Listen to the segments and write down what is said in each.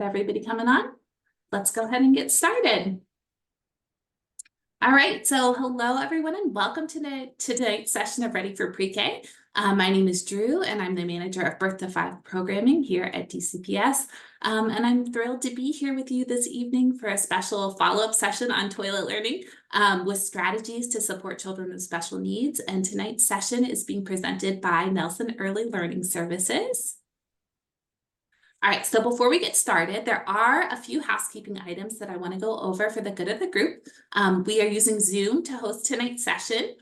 Everybody coming on? Let's go ahead and get started. All right, so hello everyone and welcome to tonight's session of Ready for Pre-K. My name is Drew and I'm the manager of Birth to 5 programming here at DCPS. And I'm thrilled to be here with you this evening for a special follow-up session on toilet learning with strategies to support children with special needs. And tonight's session is being presented by Nelson Early Learning Services. All right, so before we get started, there are a few housekeeping items that I want to go over for the good of the group. We are using Zoom to host tonight's session.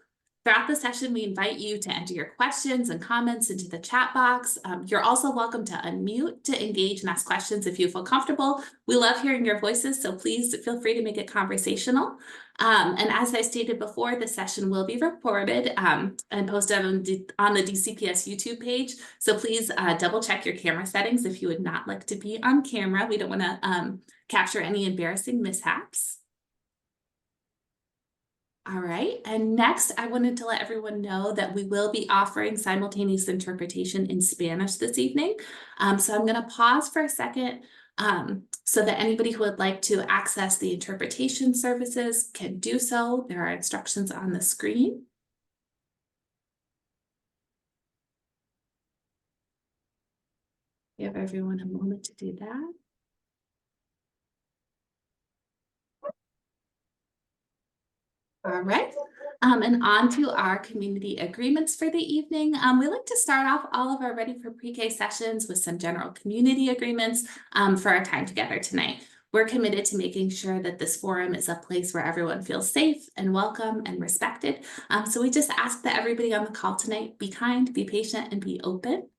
Throughout the session, we invite you to enter your questions and comments into the chat box. You're also welcome to unmute to engage and ask questions if you feel comfortable. We love hearing your voices, so please feel free to make it conversational. And as I stated before, the session will be recorded and posted on the DCPS YouTube page. So please double check your camera settings if you would not like to be on camera. We don't want to capture any embarrassing mishaps. All right, and next I wanted to let everyone know that we will be offering simultaneous interpretation in Spanish this evening. So I'm gonna pause for a second so that anybody who would like to access the interpretation services can do so. There are instructions on the screen. Give everyone a moment to do that. All right, and on to our community agreements for the evening. We like to start off all of our Ready for Pre-K sessions with some general community agreements for our time together tonight. We're committed to making sure that this forum is a place where everyone feels safe and welcome and respected. So we just ask that everybody on the call tonight be kind, be patient, and be open.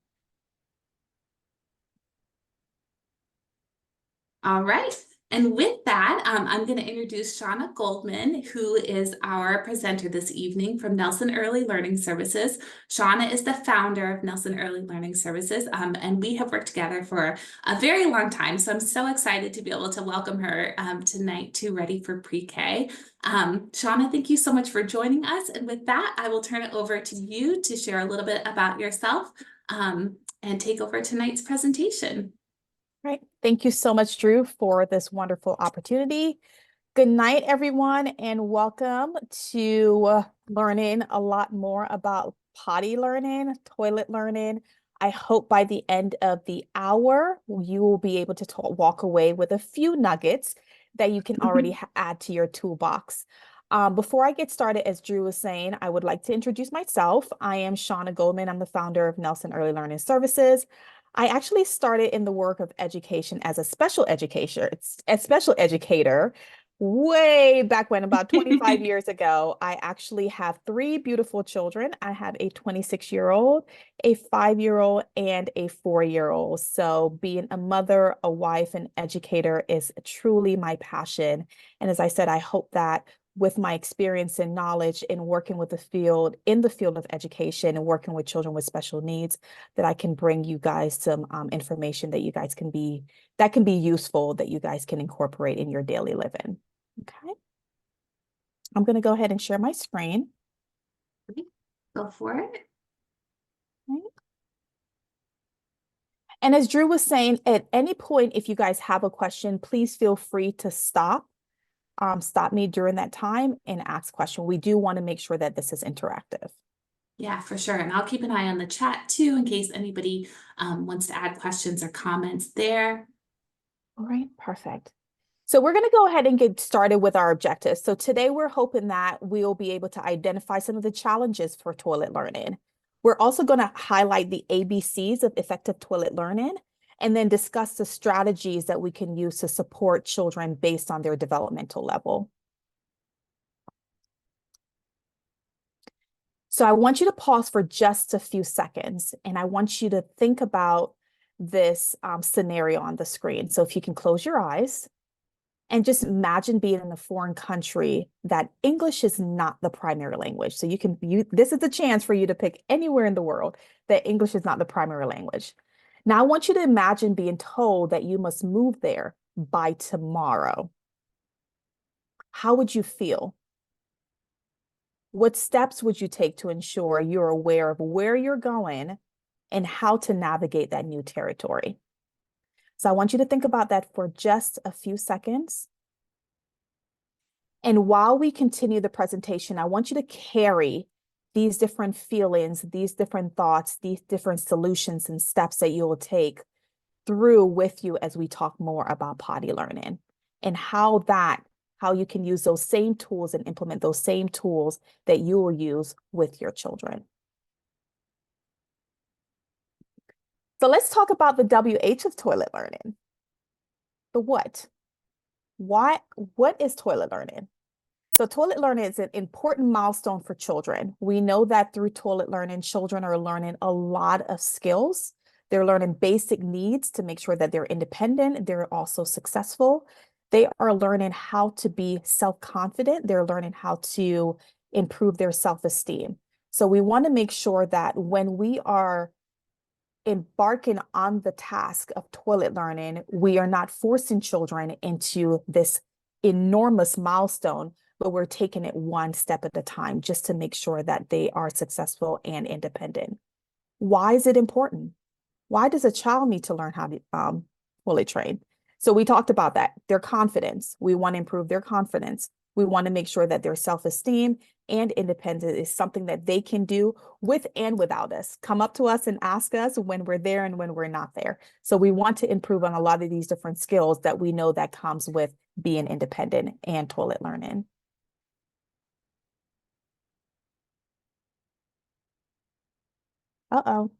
All right. And with that, I'm going to introduce Shauna Goldman, who is our presenter this evening from Nelson Early Learning Services. Shauna is the founder of Nelson Early Learning Services, and we have worked together for a very long time. So I'm so excited to be able to welcome her tonight to Ready for Pre-K. Shauna, thank you so much for joining us. And with that, I will turn it over to you to share a little bit about yourself and take over tonight's presentation. Right. Thank you so much, Drew, for this wonderful opportunity. Good night, everyone, and welcome to learning a lot more about potty learning, toilet learning. I hope by the end of the hour, you will be able to walk away with a few nuggets that you can already add to your toolbox. Before I get started, as Drew was saying, I would like to introduce myself. I am Shauna Goldman. I'm the founder of Nelson Early Learning Services. I actually started in the work of education as a special educator way back when, about 25 years ago. I actually have 3 beautiful children. I have a 26-year-old, a 5-year-old, and a 4-year-old. So being a mother, a wife, and educator is truly my passion. And as I said, I hope that with my experience and knowledge in working with the field of education and working with children with special needs, that I can bring you guys some information that you guys can be useful, that you guys can incorporate in your daily living. Okay. I'm going to go ahead and share my screen. Go for it. Right. And as Drew was saying, at any point, if you guys have a question, please feel free to stop me during that time and ask question. We do want to make sure that this is interactive. Yeah, for sure. And I'll keep an eye on the chat too, in case anybody wants to add questions or comments there. All right, perfect. So we're going to go ahead and get started with our objectives. So today we're hoping that we'll be able to identify some of the challenges for toilet learning. We're also going to highlight the ABCs of effective toilet learning, and then discuss the strategies that we can use to support children based on their developmental level. So I want you to pause for just a few seconds, and I want you to think about this scenario on the screen. So if you can close your eyes and just imagine being in a foreign country that English is not the primary language. So this is the chance for you to pick anywhere in the world that English is not the primary language. Now I want you to imagine being told that you must move there by tomorrow. How would you feel? What steps would you take to ensure you're aware of where you're going and how to navigate that new territory? So I want you to think about that for just a few seconds. And while we continue the presentation, I want you to carry these different feelings, these different thoughts, these different solutions and steps that you will take through with you as we talk more about potty learning and how you can use those same tools and implement those same tools that you will use with your children. So let's talk about the WH of toilet learning. The what? What is toilet learning? So toilet learning is an important milestone for children. We know that through toilet learning, children are learning a lot of skills. They're learning basic needs to make sure that they're independent. They're also successful. They are learning how to be self-confident. They're learning how to improve their self-esteem. So we want to make sure that when we are embarking on the task of toilet learning, we are not forcing children into this enormous milestone, but we're taking it one step at a time just to make sure that they are successful and independent. Why is it important? Why does a child need to learn how to toilet train? So we talked about that, their confidence. We want to improve their confidence. We want to make sure that their self-esteem and independence is something that they can do with and without us. Come up to us and ask us when we're there and when we're not there. So we want to improve on a lot of these different skills that we know that comes with being independent and toilet learning. Uh-oh,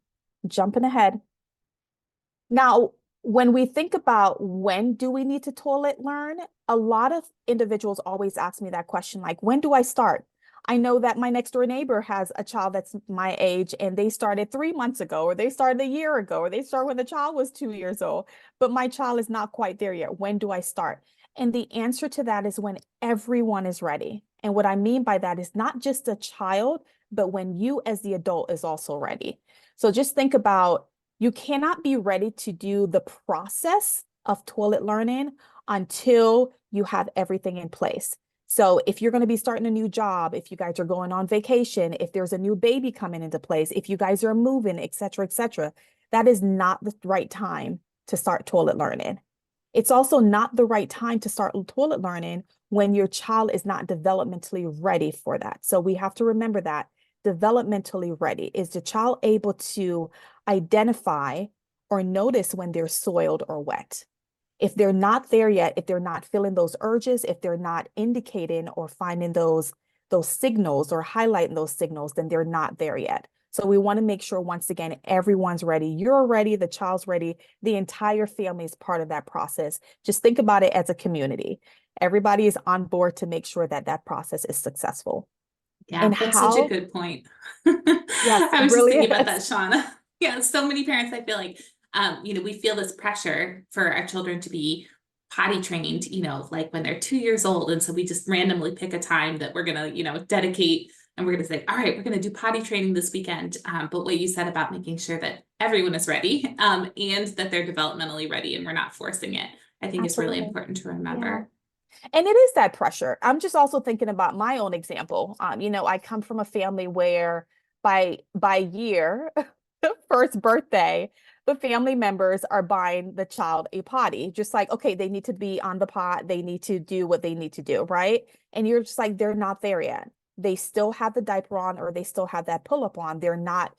jumping ahead. Now, when we think about when do we need to toilet learn, a lot of individuals always ask me that question, like, when do I start? I know that my next door neighbor has a child that's my age and they started 3 months ago, or they started a year ago, or they started when the child was 2 years old, but my child is not quite there yet. When do I start? And the answer to that is when everyone is ready. And what I mean by that is not just a child, but when you as the adult is also ready. So just think about, you cannot be ready to do the process of toilet learning until you have everything in place. So if you're going to be starting a new job, if you guys are going on vacation, if there's a new baby coming into place, if you guys are moving, et cetera, that is not the right time to start toilet learning. It's also not the right time to start toilet learning when your child is not developmentally ready for that. So we have to remember that developmentally ready. Is the child able to identify or notice when they're soiled or wet? If they're not there yet, if they're not feeling those urges, if they're not indicating or finding those signals or highlighting those signals, then they're not there yet. So we want to make sure, once again, everyone's ready. You're ready, the child's ready, the entire family is part of that process. Just think about it as a community. Everybody is on board to make sure that that process is successful. Yeah, And that's such a how, good point. yes, I it was just really thinking about is. that, Shauna. Yeah, so many parents, I feel like, we feel this pressure for our children to be potty trained, like when they're 2 years old. And so we just randomly pick a time that we're gonna, dedicate, and we're gonna say, all right, we're gonna do potty training this weekend. But what you said about making sure that everyone is ready, and that they're developmentally ready and we're not forcing it, I think is really Absolutely. important to Yeah. remember. And it is that pressure. I'm just also thinking about my own example. I come from a family where by year, first birthday, the family members are buying the child a potty. Just like, okay, they need to be on the pot, they need to do what they need to do, right? And you're just like, they're not there yet. They still have the diaper on, or they still have that pull-up on. They're not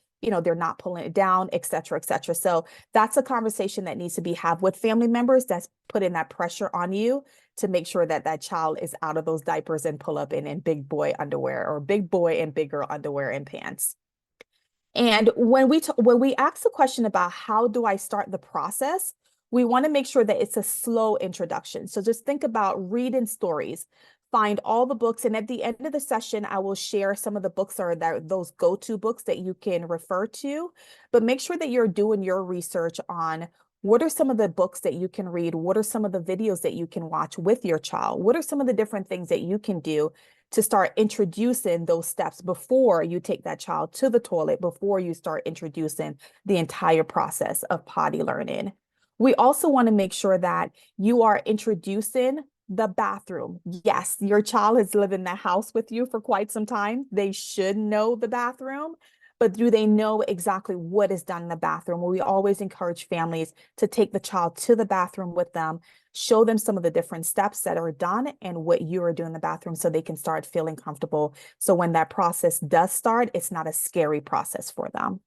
pulling it down, et cetera, et cetera. So that's a conversation that needs to be had with family members that's putting that pressure on you to make sure that that child is out of those diapers and pull up in big boy underwear, or big boy and big girl underwear and pants. And when we ask the question about how do I start the process, we want to make sure that it's a slow introduction. So just think about reading stories, find all the books, and at the end of the session, I will share some of the books, or those go-to books that you can refer to. But make sure that you're doing your research on what are some of the books that you can read, what are some of the videos that you can watch with your child, what are some of the different things that you can do to start introducing those steps before you take that child to the toilet, before you start introducing the entire process of potty learning. We also want to make sure that you are introducing the bathroom. Yes, your child has lived in the house with you for quite some time. They should know the bathroom, but do they know exactly what is done in the bathroom? Well, we always encourage families to take the child to the bathroom with them, show them some of the different steps that are done and what you are doing in the bathroom so they can start feeling comfortable. So when that process does start, it's not a scary process for them.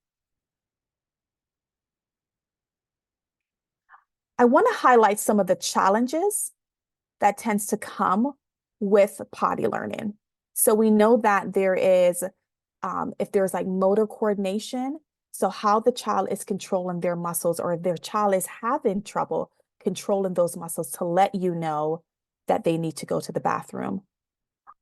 I want to highlight some of the challenges that tends to come with potty learning. So we know that there is, if there's like motor coordination, so how the child is controlling their muscles, or if their child is having trouble controlling those muscles to let you know that they need to go to the bathroom.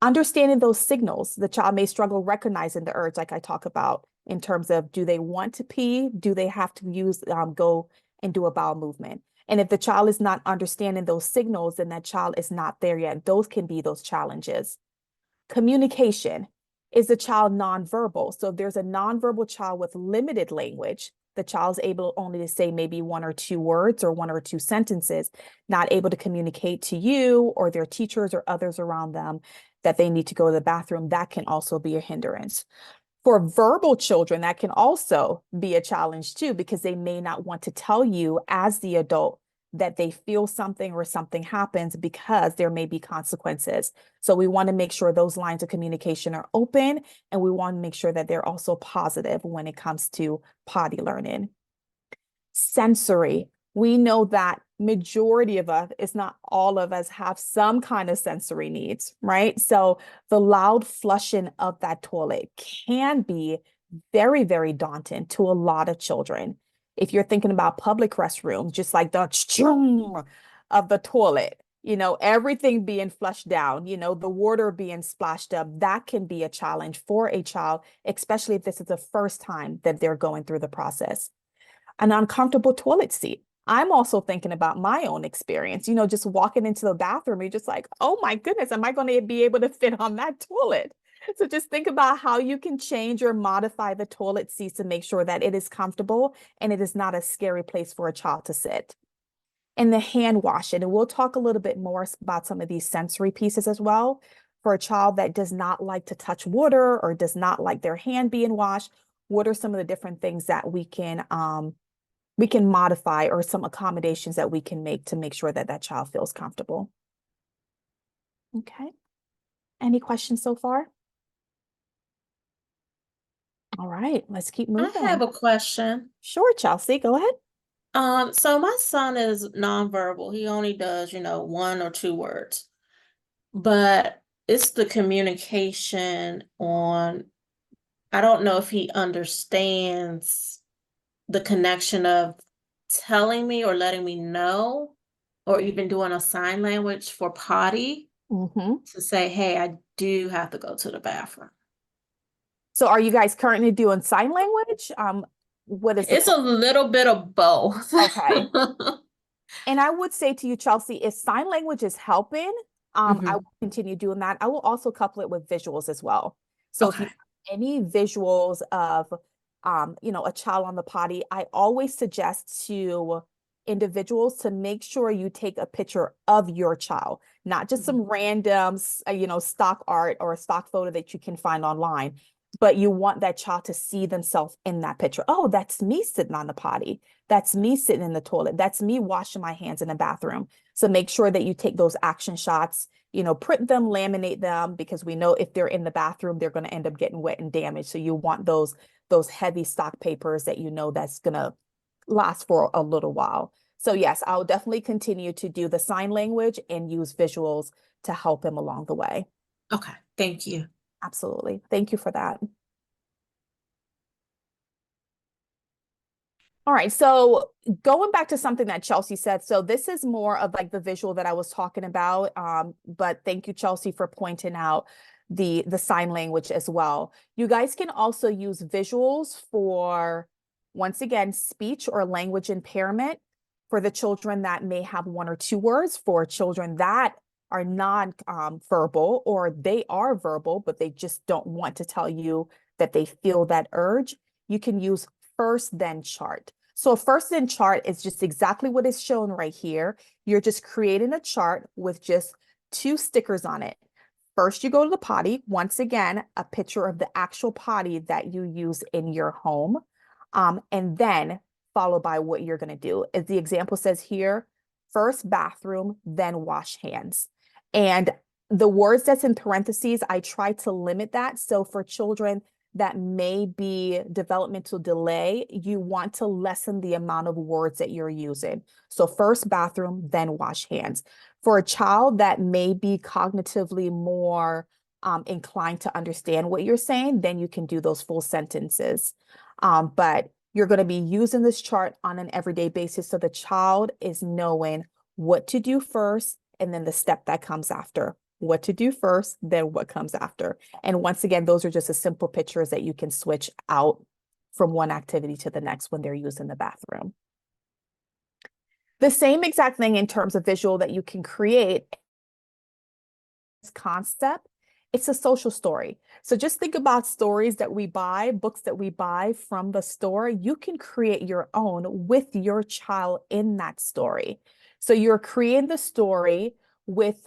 Understanding those signals, the child may struggle recognizing the urge, like I talk about, in terms of, do they want to pee? Do they have to go and do a bowel movement? And if the child is not understanding those signals, then that child is not there yet. Those can be those challenges. Communication. Is the child nonverbal? So if there's a nonverbal child with limited language, the child's able only to say maybe one or two words or one or two sentences, not able to communicate to you or their teachers or others around them that they need to go to the bathroom, that can also be a hindrance. For verbal children, that can also be a challenge too, because they may not want to tell you as the adult that they feel something or something happens, because there may be consequences. So we want to make sure those lines of communication are open, and we want to make sure that they're also positive when it comes to potty learning. Sensory. We know that majority of us, it's not all of us, have some kind of sensory needs, right? So the loud flushing of that toilet can be very, very daunting to a lot of children. If you're thinking about public restrooms, just like the chung of the toilet, everything being flushed down, the water being splashed up, that can be a challenge for a child, especially if this is the first time that they're going through the process. An uncomfortable toilet seat. I'm also thinking about my own experience, just walking into the bathroom, you're just like, oh my goodness, am I going to be able to fit on that toilet? So just think about how you can change or modify the toilet seats to make sure that it is comfortable and it is not a scary place for a child to sit. And the hand washing, and we'll talk a little bit more about some of these sensory pieces as well. For a child that does not like to touch water or does not like their hand being washed, what are some of the different things that we can modify, or some accommodations that we can make sure that that child feels comfortable? Okay. Any questions so far? All right, let's keep I have moving. a question. Sure, Chelsea, go ahead. So my son is nonverbal. He only does, one or two words. But it's the communication on, I don't know if he understands the connection of telling me or letting me know, or even doing a sign language for potty to say, hey, I do have to go to the bathroom. So are you guys currently doing sign language? What is It's a little bit of both. Okay. And I would say to you, Chelsea, if sign language is helping, I will continue doing that. I will also couple it with visuals as well. So if you have any visuals of, a child on the potty, I always suggest to individuals to make sure you take a picture of your child, not just some random, stock art or a stock photo that you can find online, but you want that child to see themselves in that picture. Oh, that's me sitting on the potty. That's me sitting in the toilet. That's me washing my hands in the bathroom. So make sure that you take those action shots, print them, laminate them, because we know if they're in the bathroom, they're going to end up getting wet and damaged. So you want those heavy stock papers that that's going to last for a little while. So yes, I'll definitely continue to do the sign language and use visuals to help him along the way. Okay, thank you. Absolutely. Thank you for that. All right, so going back to something that Chelsea said, so this is more of like the visual that I was talking about, but thank you, Chelsea, for pointing out the sign language as well. You guys can also use visuals for, once again, speech or language impairment for the children that may have one or two words, for children that are non-verbal, or they are verbal, but they just don't want to tell you that they feel that urge. You can use first then chart. So a first then chart is just exactly what is shown right here. You're just creating a chart with just two stickers on it. First, you go to the potty. Once again, a picture of the actual potty that you use in your home. And then followed by what you're going to do. As the example says here, first bathroom, then wash hands. And the words that's in parentheses, I try to limit that. So for children that may be developmental delay, you want to lessen the amount of words that you're using. So first bathroom, then wash hands. For a child that may be cognitively more inclined to understand what you're saying, then you can do those full sentences. But you're going to be using this chart on an everyday basis so the child is knowing what to do first and then the step that comes after. What to do first, then what comes after. And once again, those are just a simple pictures that you can switch out from one activity to the next when they're using the bathroom. The same exact thing in terms of visual that you can create this concept. It's a social story. So just think about stories that we buy, books that we buy from the store. You can create your own with your child in that story. So you're creating the story with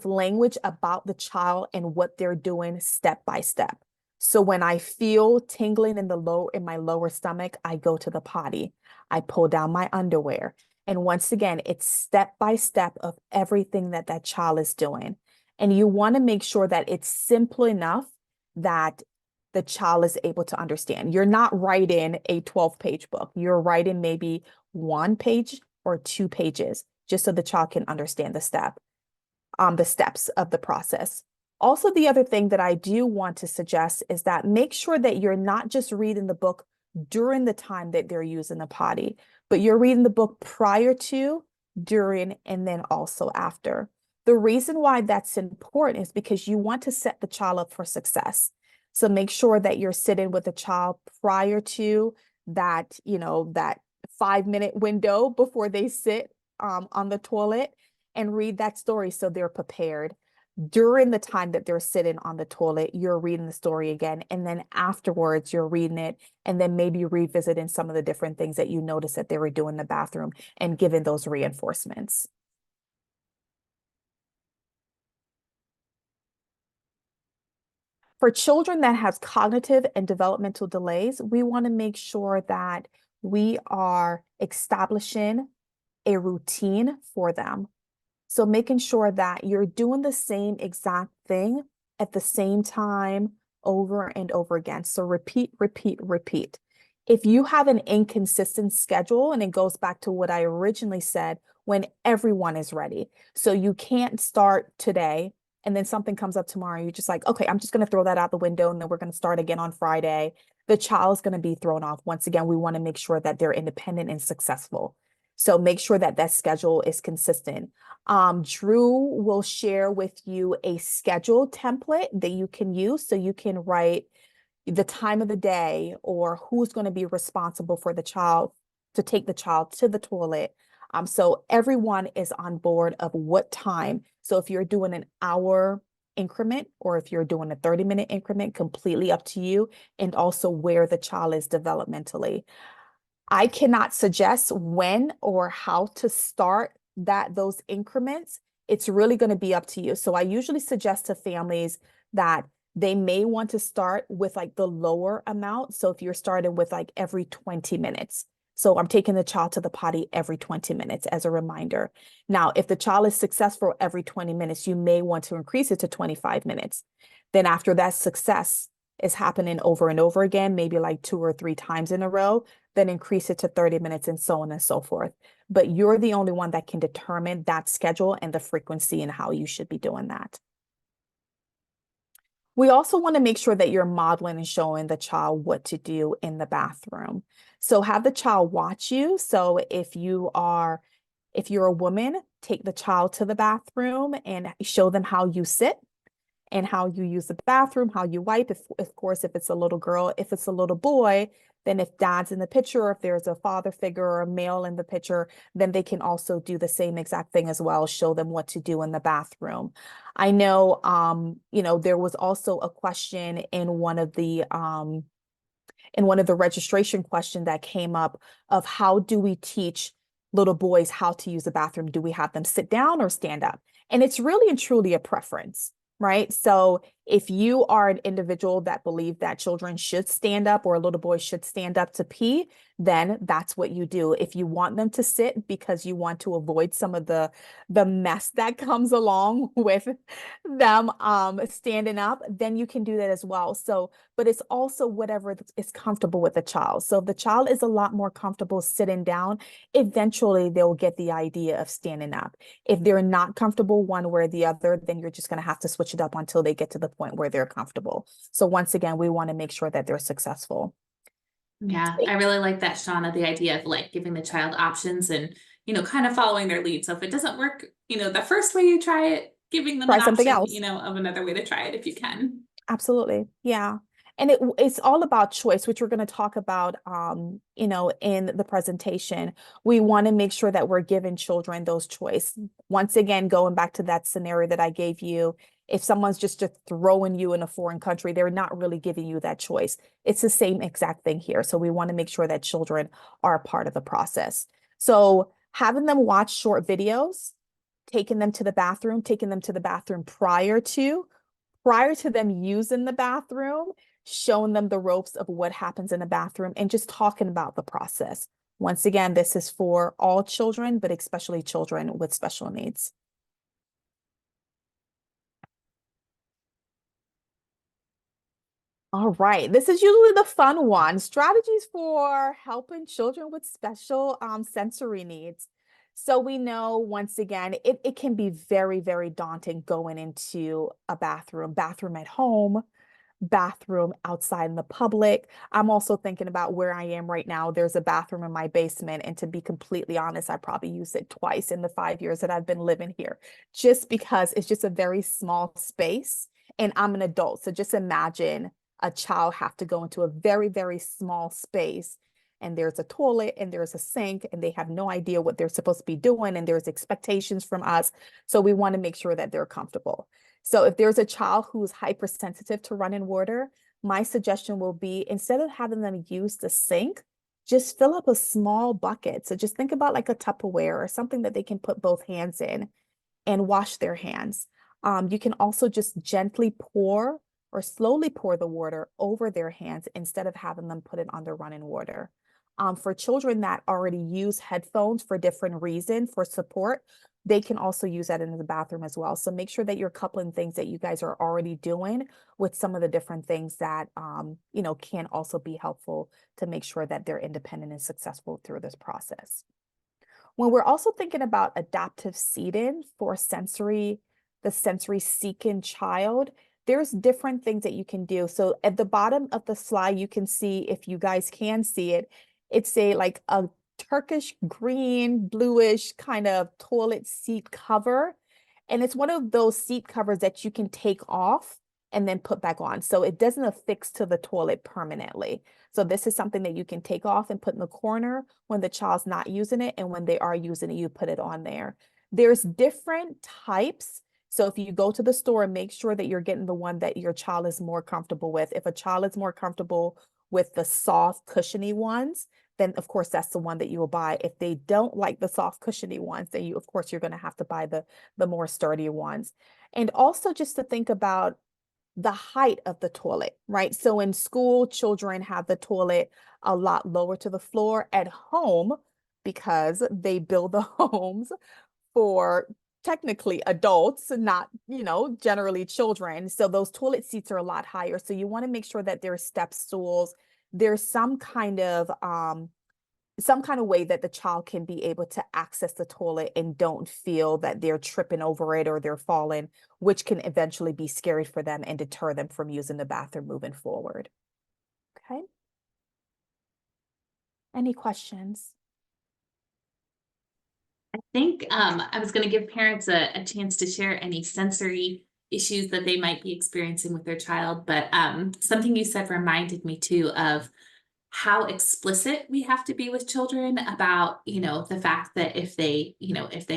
language about the child and what they're doing step by step. So when I feel tingling in my lower stomach, I go to the potty. I pull down my underwear. And once again, it's step by step of everything that that child is doing. And you want to make sure that it's simple enough that the child is able to understand. You're not writing a 12-page book. You're writing maybe 1 page or 2 pages, just so the child can understand the steps of the process. Also, the other thing that I do want to suggest is that make sure that you're not just reading the book during the time that they're using the potty, but you're reading the book prior to, during, and then also after. The reason why that's important is because you want to set the child up for success. So make sure that you're sitting with the child prior to that, that 5-minute window before they sit on the toilet, and read that story so they're prepared. During the time that they're sitting on the toilet, you're reading the story again. And then afterwards, you're reading it and then maybe revisiting some of the different things that you noticed that they were doing in the bathroom and giving those reinforcements. For children that have cognitive and developmental delays, we want to make sure that we are establishing a routine for them. So making sure that you're doing the same exact thing at the same time over and over again. So repeat, repeat, repeat. If you have an inconsistent schedule, and it goes back to what I originally said, when everyone is ready. So you can't start today and then something comes up tomorrow. You're just like, okay, I'm just going to throw that out the window and then we're going to start again on Friday. The child is going to be thrown off. Once again, we want to make sure that they're independent and successful. So make sure that that schedule is consistent. Drew will share with you a schedule template that you can use. So you can write the time of the day or who's going to be responsible for the child to take the child to the toilet. So everyone is on board of what time. So if you're doing an hour increment or if you're doing a 30-minute increment, completely up to you, and also where the child is developmentally. I cannot suggest when or how to start those increments. It's really going to be up to you. So I usually suggest to families that they may want to start with like the lower amount. So if you're starting with like every 20 minutes. So I'm taking the child to the potty every 20 minutes as a reminder. Now, if the child is successful every 20 minutes, you may want to increase it to 25 minutes. Then after that success is happening over and over again, maybe like 2 or 3 times in a row, then increase it to 30 minutes and so on and so forth. But you're the only one that can determine that schedule and the frequency and how you should be doing that. We also want to make sure that you're modeling and showing the child what to do in the bathroom. So have the child watch you. So if you're a woman, take the child to the bathroom and show them how you sit and how you use the bathroom, how you wipe. Of course, if it's a little girl, if it's a little boy, then if dad's in the picture, if there's a father figure or a male in the picture, then they can also do the same exact thing as well, show them what to do in the bathroom. I know, there was also a question in one of the registration questions that came up of how do we teach little boys how to use the bathroom? Do we have them sit down or stand up? And it's really and truly a preference. right? So if you are an individual that believe that children should stand up or a little boy should stand up to pee, then that's what you do. If you want them to sit because you want to avoid some of the mess that comes along with them standing up, then you can do that as well. So, but it's also whatever is comfortable with the child. So if the child is a lot more comfortable sitting down, eventually they'll get the idea of standing up. If they're not comfortable one way or the other, then you're just going to have to switch it up until they get to the point where they're comfortable. So once again, we want to make sure that they're successful. Yeah, I really like that, Shauna, the idea of like giving the child options and, kind of following their lead. So if it doesn't work, the first way you try it, giving them Try an something option, else. of another way to try it if you can. Absolutely. Yeah. And it's all about choice, which we're going to talk about, in the presentation. We want to make sure that we're giving children those choice. Once again, going back to that scenario that I gave you, if someone's just throwing you in a foreign country, they're not really giving you that choice. It's the same exact thing here. So we want to make sure that children are a part of the process. So having them watch short videos, taking them to the bathroom prior to them using the bathroom, showing them the ropes of what happens in the bathroom and just talking about the process. Once again, this is for all children, but especially children with special needs. All right, this is usually the fun one, strategies for helping children with special sensory needs. So we know, once again, it can be very, very daunting going into a bathroom at home, bathroom outside in the public. I'm also thinking about where I am right now. There's a bathroom in my basement, and to be completely honest, I probably used it twice in the 5 years that I've been living here, just because it's just a very small space and I'm an adult. So just imagine a child have to go into a very, very small space, and there's a toilet and there's a sink and they have no idea what they're supposed to be doing, and there's expectations from us. So we want to make sure that they're comfortable. So if there's a child who's hypersensitive to running water, my suggestion will be, instead of having them use the sink, just fill up a small bucket. So just think about like a Tupperware or something that they can put both hands in and wash their hands. You can also just gently pour or slowly pour the water over their hands instead of having them put it on the running water. For children that already use headphones for different reasons for support, they can also use that in the bathroom as well. So make sure that you're coupling things that you guys are already doing with some of the different things that, can also be helpful to make sure that they're independent and successful through this process. When we're also thinking about adaptive seating for the sensory seeking child, there's different things that you can do. So at the bottom of the slide, you can see, if you guys can see it, it's like a Turkish green, bluish kind of toilet seat cover. And it's one of those seat covers that you can take off and then put back on. So it doesn't affix to the toilet permanently. So this is something that you can take off and put in the corner when the child's not using it. And when they are using it, you put it on there. There's different types. So if you go to the store, make sure that you're getting the one that your child is more comfortable with. If a child is more comfortable with the soft, cushiony ones, then of course that's the one that you will buy. If they don't like the soft, cushiony ones, then of course you're going to have to buy the more sturdy ones. And also just to think about the height of the toilet, right? So in school, children have the toilet a lot lower to the floor. At home, because they build the homes for technically adults, not, generally children. So those toilet seats are a lot higher. So you want to make sure that there's step stools. There's some kind of way that the child can be able to access the toilet and don't feel that they're tripping over it or they're falling, which can eventually be scary for them and deter them from using the bathroom moving forward. Okay. Any questions? I think I was going to give parents a chance to share any sensory issues that they might be experiencing with their child, but something you said reminded me too of how explicit we have to be with children about, the fact that if they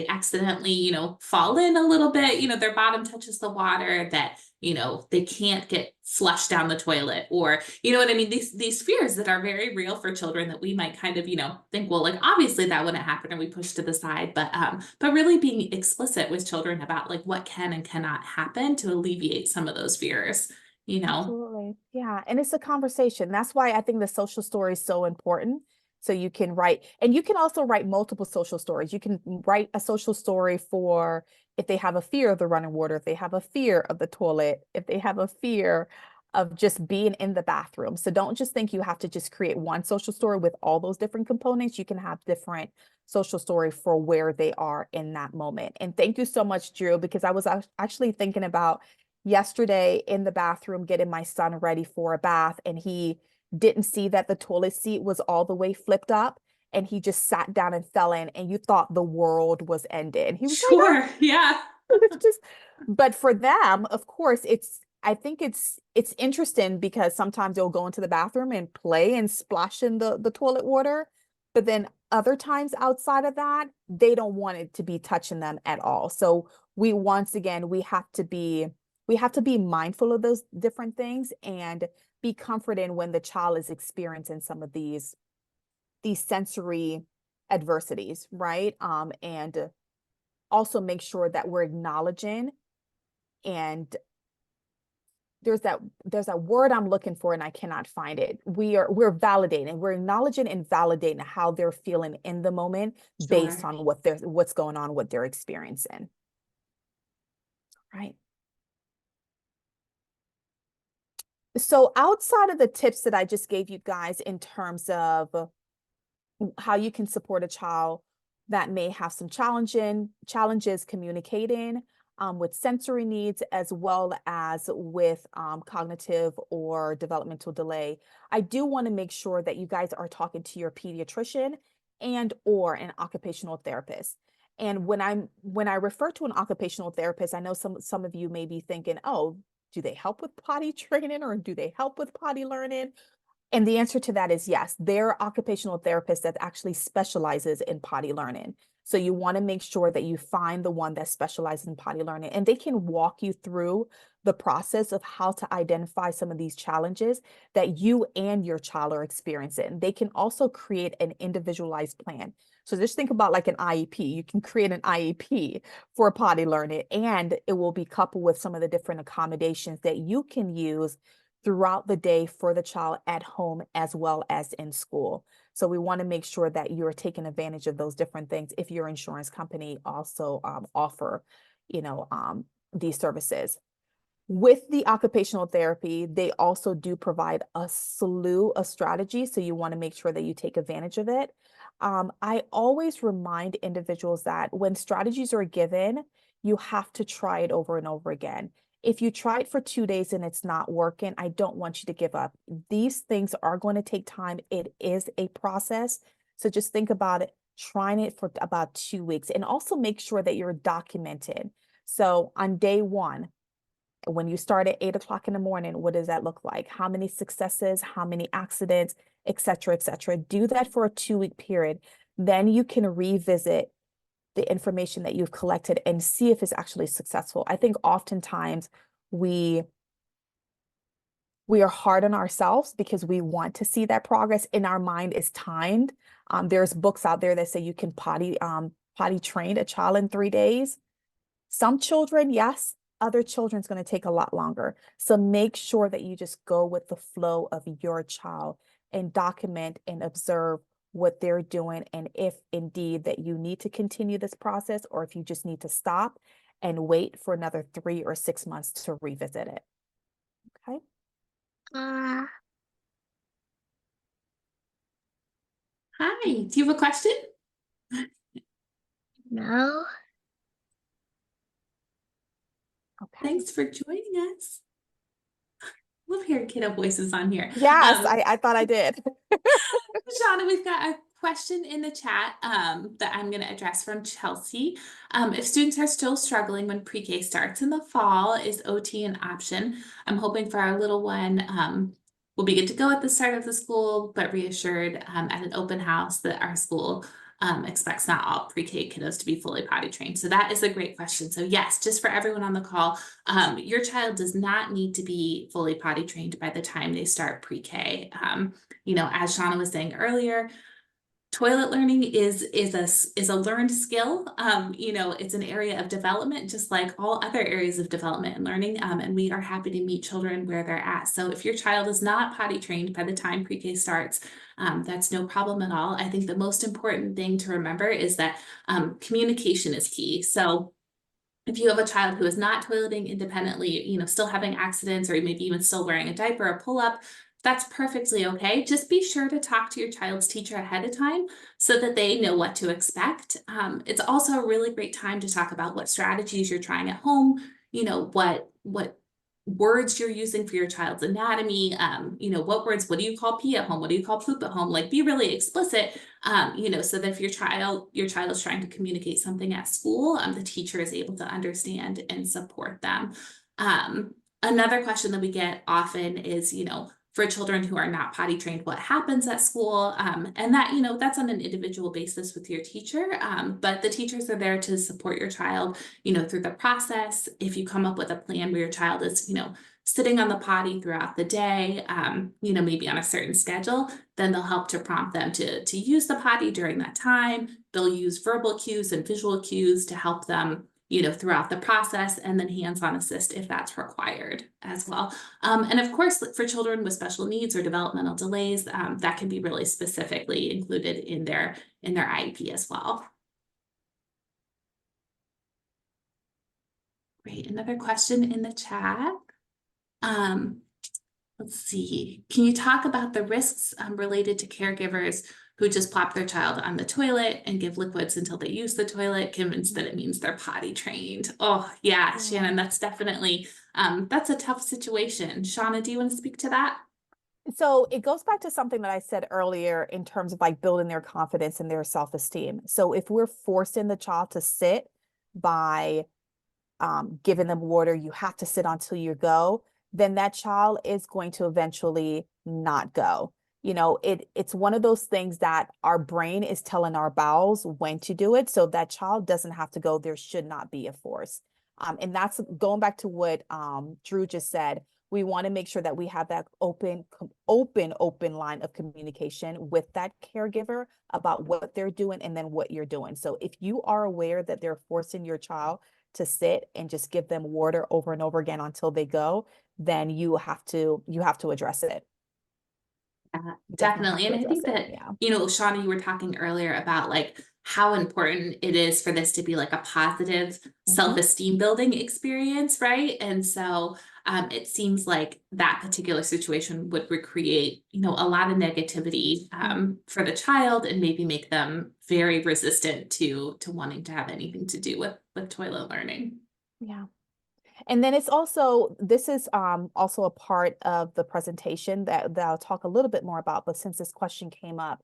accidentally, fall in a little bit, their bottom touches the water, that, they can't get flushed down the toilet, or, you know what I mean? These fears that are very real for children that we might kind of, think, well, like, obviously that wouldn't happen, and we push to the side, but really being explicit with children about like what can and cannot happen to alleviate some of those fears, Absolutely. Yeah. And it's a conversation. That's why I think the social story is so important. So you can write, and you can also write multiple social stories. You can write a social story for if they have a fear of the running water, if they have a fear of the toilet, if they have a fear of just being in the bathroom. So don't just think you have to just create one social story with all those different components. You can have different social story for where they are in that moment. And thank you so much, Drew, because I was actually thinking about yesterday in the bathroom getting my son ready for a bath, and he didn't see that the toilet seat was all the way flipped up, and he just sat down and fell in, and you thought the world was ended. He was like, "Oh," Sure. Yeah. it's just, but for them, of course, I think it's interesting because sometimes they'll go into the bathroom and play and splash in the toilet water, but then other times outside of that, they don't want it to be touching them at all. So once again, we have to be mindful of those different things and be comforted when the child is experiencing some of these sensory adversities, right? And also make sure that we're acknowledging, and there's that word I'm looking for and I cannot find it. We're validating, we're acknowledging and validating how they're feeling in the moment based Sure. on what's going on, what they're experiencing. Right. So outside of the tips that I just gave you guys in terms of how you can support a child that may have some challenges communicating with sensory needs, as well as with cognitive or developmental delay, I do want to make sure that you guys are talking to your pediatrician and or an occupational therapist. And when I refer to an occupational therapist, I know some of you may be thinking, oh, do they help with potty training, or do they help with potty learning? And the answer to that is yes. They're occupational therapists that actually specializes in potty learning. So you want to make sure that you find the one that specializes in potty learning, and they can walk you through the process of how to identify some of these challenges that you and your child are experiencing. They can also create an individualized plan. So just think about like an IEP. You can create an IEP for potty learning, and it will be coupled with some of the different accommodations that you can use throughout the day for the child at home as well as in school. So we want to make sure that you're taking advantage of those different things if your insurance company also offer, these services. With the occupational therapy, they also do provide a slew of strategies, so you want to make sure that you take advantage of it. I always remind individuals that when strategies are given, you have to try it over and over again. If you try it for 2 days and it's not working, I don't want you to give up. These things are going to take time. It is a process. So just think about it, trying it for about 2 weeks, and also make sure that you're documented. So on day one, when you start at 8 o'clock in the morning, what does that look like? How many successes, how many accidents, et cetera, et cetera. Do that for a 2-week period. Then you can revisit the information that you've collected and see if it's actually successful. I think oftentimes we are hard on ourselves because we want to see that progress in our mind is timed. There's books out there that say you can potty train a child in 3 days. Some children, yes. Other children's going to take a lot longer. So make sure that you just go with the flow of your child and document and observe what they're doing, and if indeed that you need to continue this process, or if you just need to stop and wait for another 3 or 6 months to revisit it. Okay. Hi, do you have a question? No. Okay. Thanks for joining us. Love hearing kiddo voices on here. Yes, I thought I did. Shauna, we've got a question in the chat that I'm going to address from Chelsea. If students are still struggling when pre-K starts in the fall, is OT an option? I'm hoping for our little one will be good to go at the start of the school, but reassured at an open house that our school expects not all pre-K kiddos to be fully potty trained. So that is a great question. So yes, just for everyone on the call, your child does not need to be fully potty trained by the time they start pre-K. As Shauna was saying earlier, toilet learning is a learned skill. It's an area of development, just like all other areas of development and learning. And we are happy to meet children where they're at. So if your child is not potty trained by the time pre-K starts, that's no problem at all. I think the most important thing to remember is that communication is key. So if you have a child who is not toileting independently, still having accidents, or maybe even still wearing a diaper or pull-up, that's perfectly okay. Just be sure to talk to your child's teacher ahead of time so that they know what to expect. It's also a really great time to talk about what strategies you're trying at home, what words you're using for your child's anatomy, what do you call pee at home? What do you call poop at home? Like, be really explicit, so that if your child is trying to communicate something at school, the teacher is able to understand and support them. Another question that we get often is, for children who are not potty trained, what happens at school? And that, that's on an individual basis with your teacher, but the teachers are there to support your child, through the process. If you come up with a plan where your child is, sitting on the potty throughout the day, maybe on a certain schedule, then they'll help to prompt them to use the potty during that time. They'll use verbal cues and visual cues to help them, throughout the process, and then hands-on assist if that's required as well. And of course, for children with special needs or developmental delays, that can be really specifically included in their IEP as well. Great, another question in the chat. Let's see, can you talk about the risks related to caregivers who just plop their child on the toilet and give liquids until they use the toilet, convinced that it means they're potty trained? Oh yeah, Shannon, that's definitely, that's a tough situation. Shauna, do you want to speak to that? So it goes back to something that I said earlier in terms of like building their confidence and their self-esteem. So if we're forcing the child to sit by giving them water, you have to sit until you go, then that child is going to eventually not go. It's one of those things that our brain is telling our bowels when to do it. So that child doesn't have to go. There should not be a force. And that's going back to what Drew just said. We want to make sure that we have that open line of communication with that caregiver about what they're doing and then what you're doing. So if you are aware that they're forcing your child to sit and just give them water over and over again until they go, then you have to address it. Definitely. And I think that, yeah. Shauna, you were talking earlier about like how important it is for this to be like a positive self-esteem building experience, right? And so it seems like that particular situation would recreate, a lot of negativity for the child, and maybe make them very resistant to wanting to have anything to do with toilet learning. Yeah. And then this is also a part of the presentation that I'll talk a little bit more about, but since this question came up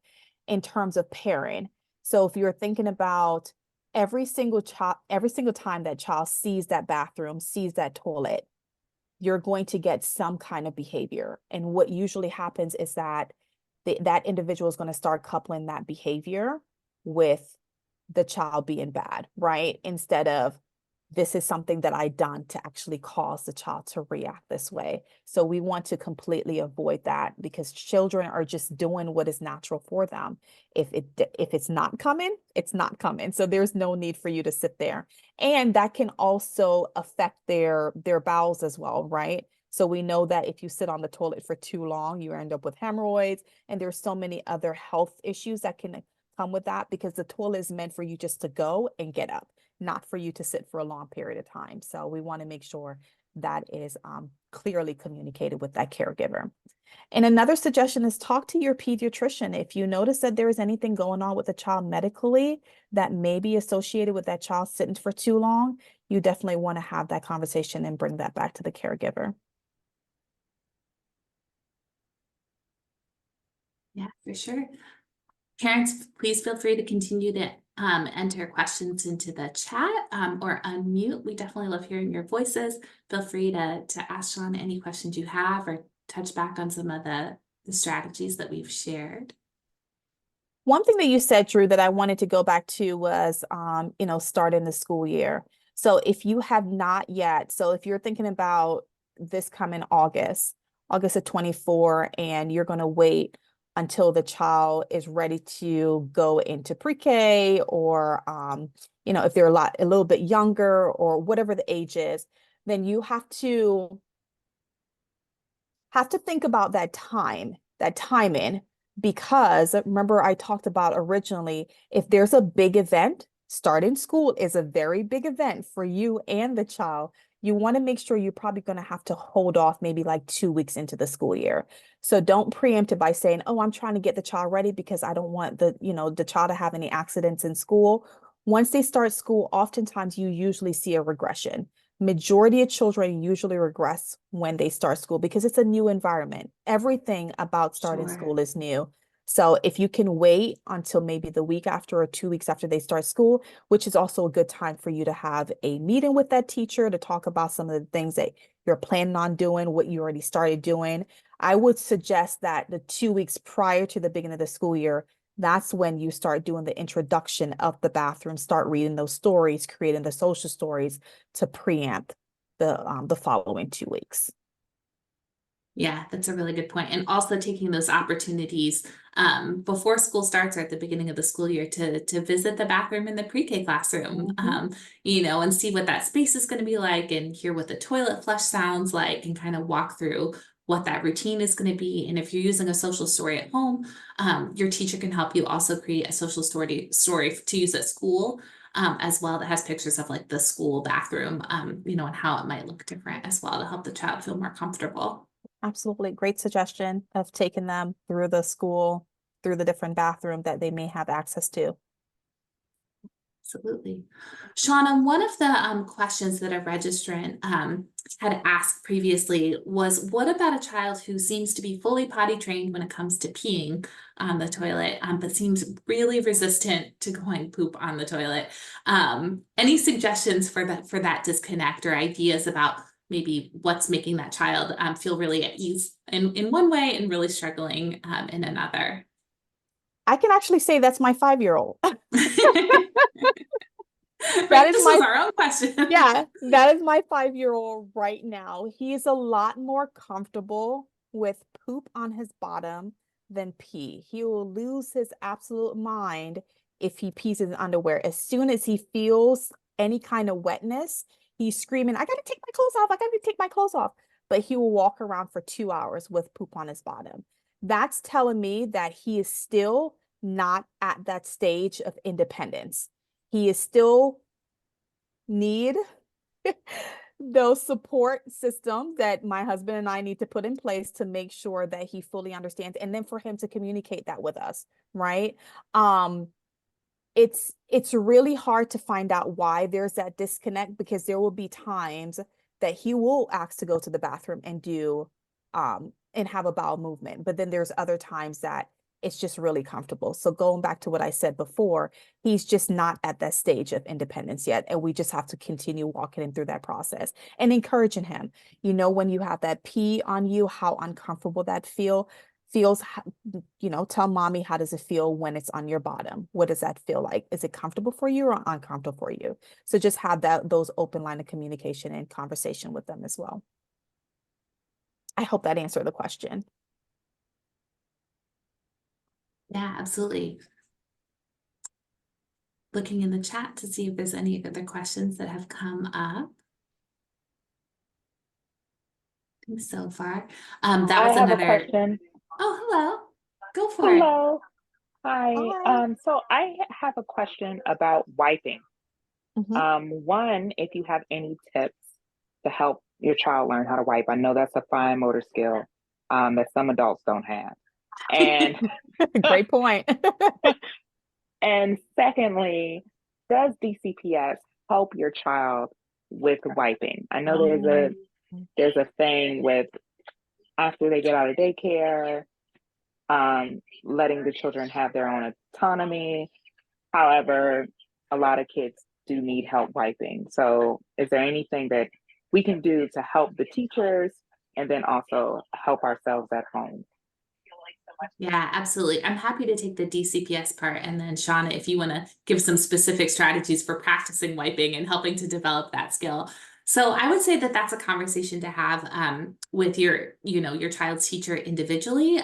in terms of pairing. So if you're thinking about every single time that child sees that bathroom, sees that toilet, you're going to get some kind of behavior. And what usually happens is that that individual is going to start coupling that behavior with the child being bad, right? Instead of, this is something that I done to actually cause the child to react this way. So we want to completely avoid that, because children are just doing what is natural for them. If it's not coming, it's not coming. So there's no need for you to sit there. And that can also affect their bowels as well, right? So we know that if you sit on the toilet for too long, you end up with hemorrhoids, and there's so many other health issues that can come with that, because the toilet is meant for you just to go and get up, not for you to sit for a long period of time. So we want to make sure that is clearly communicated with that caregiver. And another suggestion is talk to your pediatrician. If you notice that there is anything going on with the child medically that may be associated with that child sitting for too long, you definitely want to have that conversation and bring that back to the caregiver. Yeah, for sure. Parents, please feel free to continue to enter questions into the chat or unmute. We definitely love hearing your voices. Feel free to ask Sean any questions you have, or touch back on some of the strategies that we've shared. One thing that you said, Drew, that I wanted to go back to was, starting the school year. So if you have not yet, so if you're thinking about this coming August of 24, and you're going to wait until the child is ready to go into pre-K, or, if they're a little bit younger, or whatever the age is, then you have to think about that timing, because remember I talked about originally, if there's a big event, starting school is a very big event for you and the child. You want to make sure you're probably going to have to hold off maybe like 2 weeks into the school year. So don't preempt it by saying, oh, I'm trying to get the child ready because I don't want the child to have any accidents in school. Once they start school, oftentimes you usually see a regression. Majority of children usually regress when they start school because it's a new environment. Everything about starting Sure. school is new. So if you can wait until maybe the week after or 2 weeks after they start school, which is also a good time for you to have a meeting with that teacher to talk about some of the things that you're planning on doing, what you already started doing. I would suggest that the 2 weeks prior to the beginning of the school year, that's when you start doing the introduction of the bathroom, start reading those stories, creating the social stories to preempt the following 2 weeks. Yeah, that's a really good point. And also taking those opportunities before school starts or at the beginning of the school year to visit the bathroom in the pre-K classroom, and see what that space is going to be like, and hear what the toilet flush sounds like, and kind of walk through what that routine is going to be. And if you're using a social story at home, your teacher can help you also create a social story to use at school. As well, that has pictures of like the school bathroom, and how it might look different as well, to help the child feel more comfortable. Absolutely. Great suggestion of taking them through the school, through the different bathroom that they may have access to. Absolutely. Shauna, one of the questions that a registrant had asked previously was, what about a child who seems to be fully potty trained when it comes to peeing on the toilet, but seems really resistant to going poop on the toilet? Any suggestions for that disconnect, or ideas about maybe what's making that child feel really at ease in one way and really struggling in another? I can actually say that's my 5-year-old. Right, is this my was our own question. Yeah, that is my 5-year-old right now. He is a lot more comfortable with poop on his bottom than pee. He will lose his absolute mind if he pees in his underwear. As soon as he feels any kind of wetness, he's screaming, I gotta take my clothes off, I gotta take my clothes off. But he will walk around for 2 hours with poop on his bottom. That's telling me that he is still not at that stage of independence. He is still need those support systems that my husband and I need to put in place to make sure that he fully understands, and then for him to communicate that with us, right? It's really hard to find out why there's that disconnect, because there will be times that he will ask to go to the bathroom and do and have a bowel movement, but then there's other times that it's just really comfortable. So going back to what I said before, he's just not at that stage of independence yet, and we just have to continue walking him through that process and encouraging him. When you have that pee on you, how uncomfortable that feels. Tell mommy, how does it feel when it's on your bottom? What does that feel like? Is it comfortable for you or uncomfortable for you? So just have those open line of communication and conversation with them as well. I hope that answered the question. Yeah, absolutely. Looking in the chat to see if there's any other questions that have come up. I think so far. That was I have a another. question. Oh, hello. Go for it. Hello. Hi. Hi. So I have a question about wiping. One, if you have any tips to help your child learn how to wipe. I know that's a fine motor skill that some adults don't have. And Great point. and secondly, does DCPS help your child with wiping? I know there's a thing with after they get out of daycare, letting the children have their own autonomy. However, a lot of kids do need help wiping. So is there anything that we can do to help the teachers and then also help ourselves at home. Yeah, absolutely. I'm happy to take the DCPS part. And then Shauna, if you want to give some specific strategies for practicing wiping and helping to develop that skill. So I would say that that's a conversation to have with your, your child's teacher individually,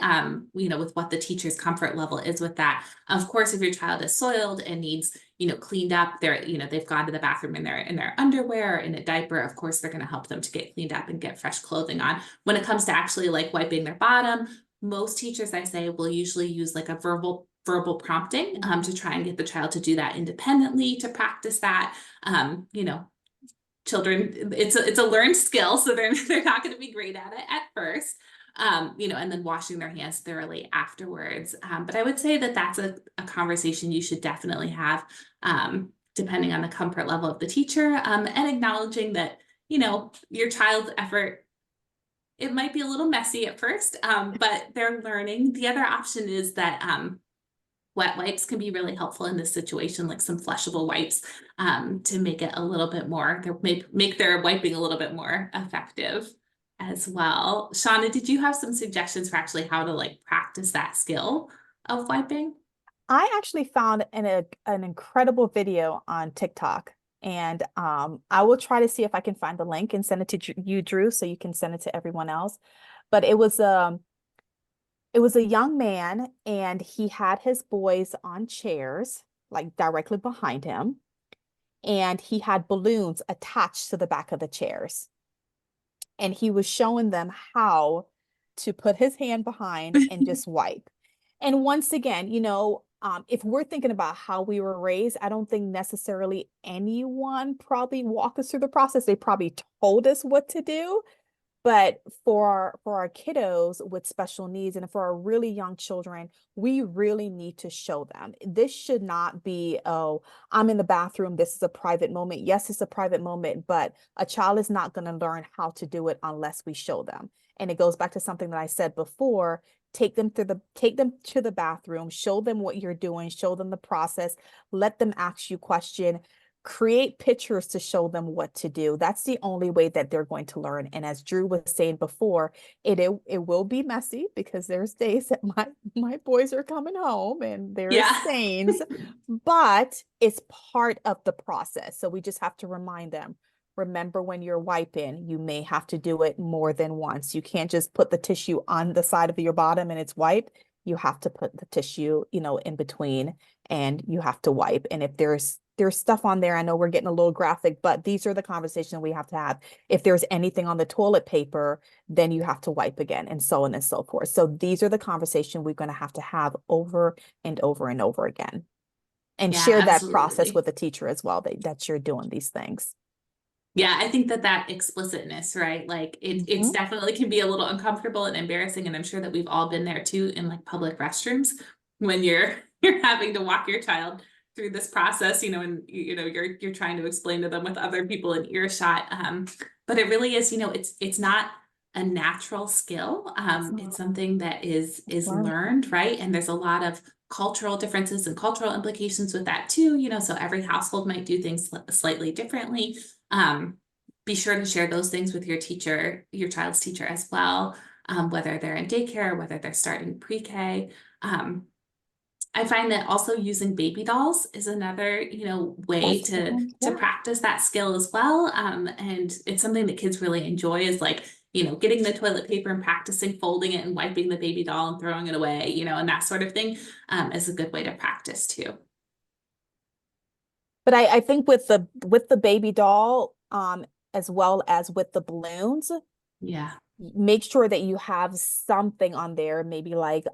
with what the teacher's comfort level is with that. Of course, if your child is soiled and needs, cleaned up, they've gone to the bathroom in their underwear or in a diaper, of course, they're going to help them to get cleaned up and get fresh clothing on. When it comes to actually like wiping their bottom, most teachers, I say, will usually use like a verbal prompting to try and get the child to do that independently, to practice that. Children, it's a learned skill, so they're not going to be great at it at first. And then washing their hands thoroughly afterwards. But I would say that that's a conversation you should definitely have, depending on the comfort level of the teacher, and acknowledging that, your child's effort, it might be a little messy at first, but they're learning. The other option is that wet wipes can be really helpful in this situation, like some flushable wipes, to make it a little bit more, make their wiping a little bit more effective as well. Shauna, did you have some suggestions for actually how to like practice that skill of wiping? I actually found an incredible video on TikTok, and I will try to see if I can find the link and send it to you, Drew, so you can send it to everyone else. But it was a young man, and he had his boys on chairs, like directly behind him, and he had balloons attached to the back of the chairs. And he was showing them how to put his hand behind and just wipe. And once again, if we're thinking about how we were raised, I don't think necessarily anyone probably walked us through the process. They probably told us what to do. But for our kiddos with special needs and for our really young children, we really need to show them. This should not be, oh, I'm in the bathroom, this is a private moment. Yes, it's a private moment, but a child is not going to learn how to do it unless we show them. And it goes back to something that I said before. Take them to the bathroom, show them what you're doing, show them the process, let them ask you questions. Create pictures to show them what to do. That's the only way that they're going to learn. And as Drew was saying before, it will be messy, because there's days that my boys are coming home and there's stains, but it's part of the process. So we just have to remind them, remember, when you're wiping, you may have to do it more than once. You can't just put the tissue on the side of your bottom and it's wiped. You have to put the tissue, in between, and you have to wipe. And if there's stuff on there, I know we're getting a little graphic, but these are the conversations we have to have. If there's anything on the toilet paper, then you have to wipe again, and so on and so forth. So these are the conversations we're going to have over and over and over again. And share that process with the teacher as well, that you're doing these things. Yeah, I think that explicitness, right? Like it's definitely can be a little uncomfortable and embarrassing. And I'm sure that we've all been there too, in like public restrooms, when you're having to walk your child through this process, and you're trying to explain to them with other people in earshot. But it really is, it's not a natural skill. It's something that is learned, right? And there's a lot of cultural differences and cultural implications with that too, so every household might do things slightly differently. Be sure to share those things with your teacher, your child's teacher as well, whether they're in daycare, whether they're starting pre-K. I find that also using baby dolls is another, way to practice that skill as well. And it's something that kids really enjoy, is like, getting the toilet paper and practicing folding it and wiping the baby doll and throwing it away, and that sort of thing, is a good way to practice too. But I think with the baby doll, as well as with the balloons, make sure that you have something on there, maybe like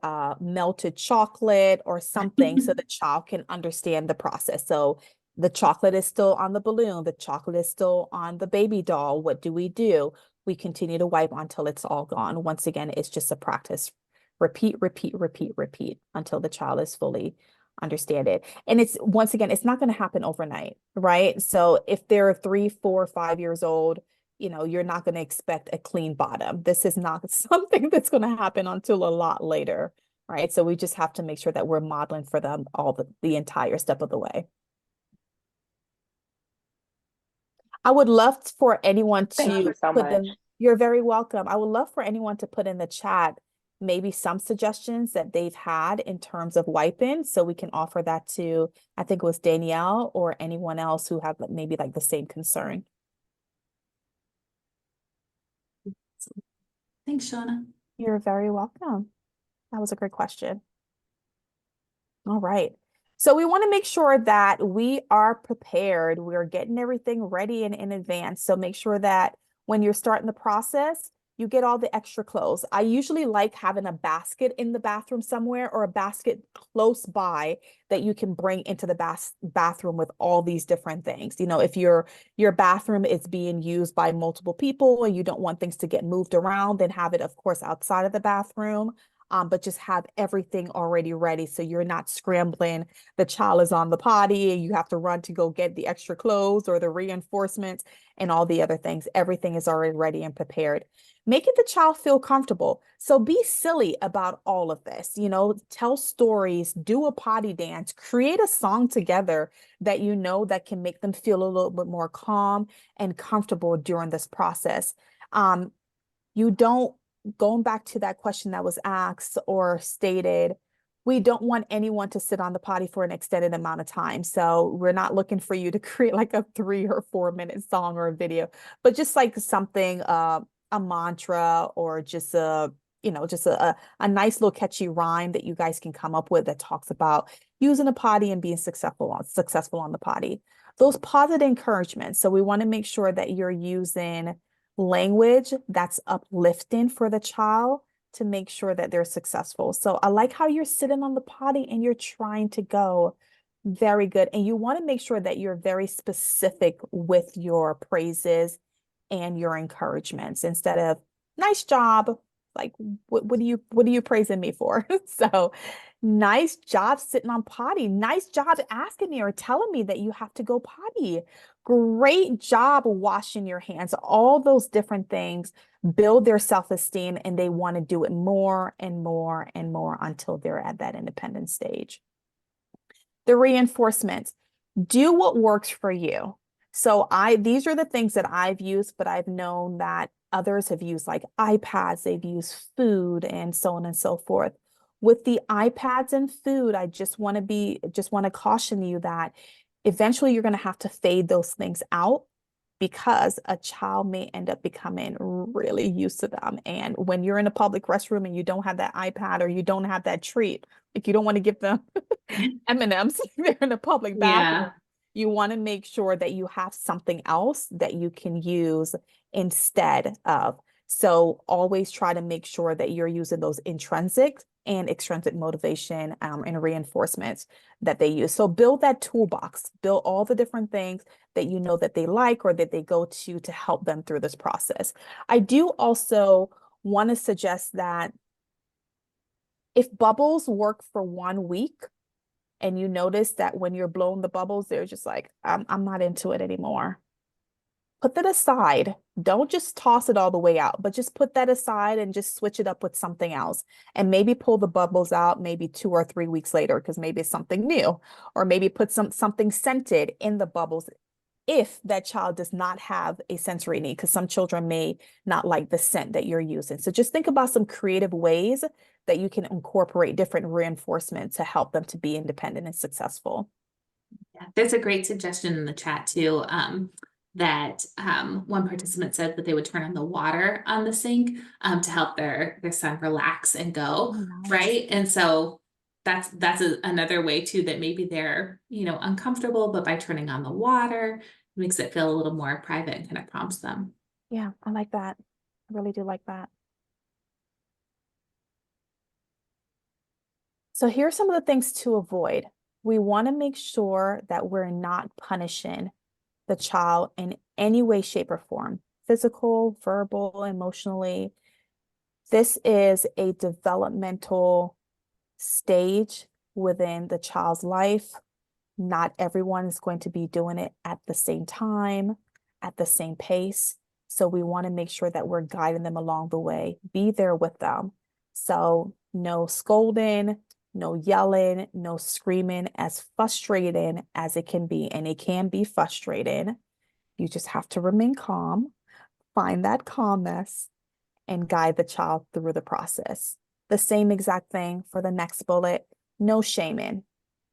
melted chocolate or something, so the child can understand the process. So the chocolate is still on the balloon, the chocolate is still on the baby doll. What do? We continue to wipe until it's all gone. Once again, it's just a practice. Repeat, repeat, repeat, repeat until the child is fully understand it. And it's, once again, it's not going to happen overnight, right? So if they're 3, 4, 5 years old, you're not going to expect a clean bottom. This is not something that's going to happen until a lot later, right? So we just have to make sure that we're modeling for them all the entire step of the way. I would love for anyone to Thank you so put them. much. You're very welcome. I would love for anyone to put in the chat maybe some suggestions that they've had in terms of wiping, so we can offer that to, I think it was Danielle or anyone else who have maybe like the same concern. Thanks, Shauna. You're very welcome. That was a great question. All right. So we want to make sure that we are prepared. We're getting everything ready and in advance. So make sure that when you're starting the process, you get all the extra clothes. I usually like having a basket in the bathroom somewhere, or a basket close by that you can bring into the bathroom with all these different things. You know, if your bathroom is being used by multiple people and you don't want things to get moved around, then have it, of course, outside of the bathroom. But just have everything already ready, so you're not scrambling. The child is on the potty and you have to run to go get the extra clothes or the reinforcements and all the other things. Everything is already ready and prepared. Make it the child feel comfortable. So be silly about all of this. You know, tell stories, do a potty dance, create a song together that you know that can make them feel a little bit more calm and comfortable during this process. You don't, going back to that question that was asked or stated, we don't want anyone to sit on the potty for an extended amount of time. So we're not looking for you to create like a 3 or 4 minute song or a video, but just like something, a mantra, or just a, you know, just a nice little catchy rhyme that you guys can come up with that talks about using a potty and being successful on the potty. Those positive encouragements. So we want to make sure that you're using language that's uplifting for the child to make sure that they're successful. So I like how you're sitting on the potty and you're trying to go. Very good. And you want to make sure that you're very specific with your praises and your encouragements, instead of nice job. Like, what are you praising me for? So nice job sitting on potty. Nice job asking me or telling me that you have to go potty. Great job washing your hands. All those different things build their self-esteem, and they want to do it more and more and more until they're at that independent stage. The reinforcements. Do what works for you. So these are the things that I've used, but I've known that others have used like iPads, they've used food, and so on and so forth. With the iPads and food, I just want to caution you that eventually you're going to have to fade those things out, because a child may end up becoming really used to them. And when you're in a public restroom and you don't have that iPad, or you don't have that treat, like you don't want to give them M&Ms they're in a public bathroom. Yeah. You want to make sure that you have something else that you can use instead of. So always try to make sure that you're using those intrinsic and extrinsic motivation and reinforcements that they use. So build that toolbox, build all the different things that you know that they like or that they go to help them through this process. I do also want to suggest that if bubbles work for 1 week, and you notice that when you're blowing the bubbles, they're just like, I'm not into it anymore, put that aside. Don't just toss it all the way out, but just put that aside and just switch it up with something else. And maybe pull the bubbles out maybe 2 or 3 weeks later, because maybe it's something new. Or maybe put something scented in the bubbles if that child does not have a sensory need, because some children may not like the scent that you're using. So just think about some creative ways that you can incorporate different reinforcement to help them to be independent and successful. Yeah, there's a great suggestion in the chat too, that one participant said that they would turn on the water on the sink to help their son relax and go, right? And so that's another way too, that maybe they're, you know, uncomfortable, but by turning on the water, it makes it feel a little more private and kind of prompts them. Yeah, I like that. I really do like that. So here's some of the things to avoid. We want to make sure that we're not punishing the child in any way, shape, or form, physical, verbal, emotionally. This is a developmental stage within the child's life. Not everyone is going to be doing it at the same time, at the same pace. So we want to make sure that we're guiding them along the way, be there with them. So no scolding, no yelling, no screaming, as frustrating as it can be. And it can be frustrating. You just have to remain calm. find that calmness, and guide the child through the process. The same exact thing for the next bullet, no shaming.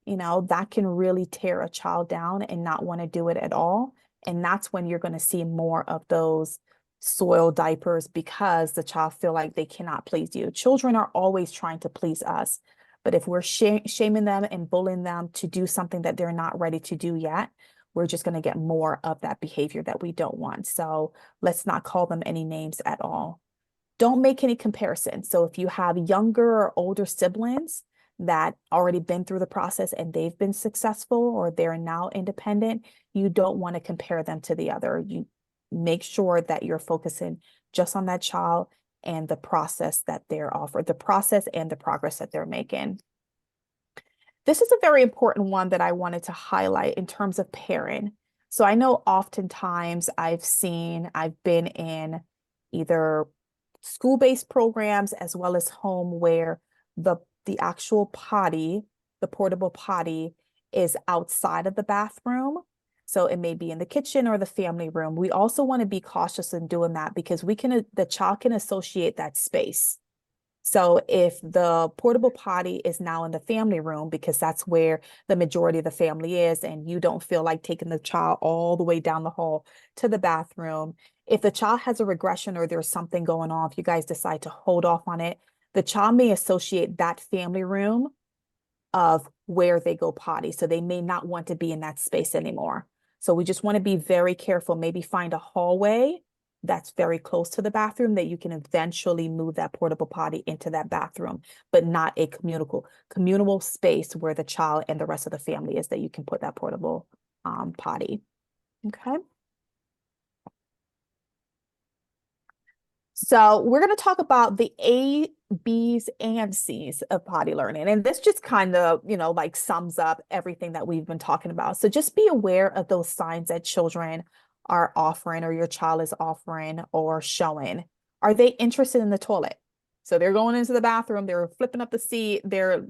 You know, that can really tear a child down and not want to do it at all. And that's when you're going to see more of those soiled diapers because the child feel like they cannot please you. Children are always trying to please us. But if we're shaming them and bullying them to do something that they're not ready to do yet, we're just going to get more of that behavior that we don't want. So let's not call them any names at all. Don't make any comparisons. So if you have younger or older siblings that already been through the process and they've been successful or they're now independent, you don't want to compare them to the other. You make sure that you're focusing just on that child and the process that they're offered, the process and the progress that they're making. This is a very important one that I wanted to highlight in terms of pairing. So I know oftentimes I've been in either school-based programs as well as home where the actual potty, the portable potty, is outside of the bathroom. So it may be in the kitchen or the family room. We also want to be cautious in doing that because the child can associate that space. So if the portable potty is now in the family room, because that's where the majority of the family is, and you don't feel like taking the child all the way down the hall to the bathroom, if the child has a regression or there's something going on, if you guys decide to hold off on it, the child may associate that family room of where they go potty. So they may not want to be in that space anymore. So we just want to be very careful, maybe find a hallway that's very close to the bathroom that you can eventually move that portable potty into that bathroom, but not a communal space where the child and the rest of the family is, that you can put that portable potty. Okay. So we're going to talk about the A, B's, and C's of potty learning. And this just kind of, like sums up everything that we've been talking about. So just be aware of those signs that children are offering or your child is offering or showing. Are they interested in the toilet? So they're going into the bathroom, they're flipping up the seat, they're,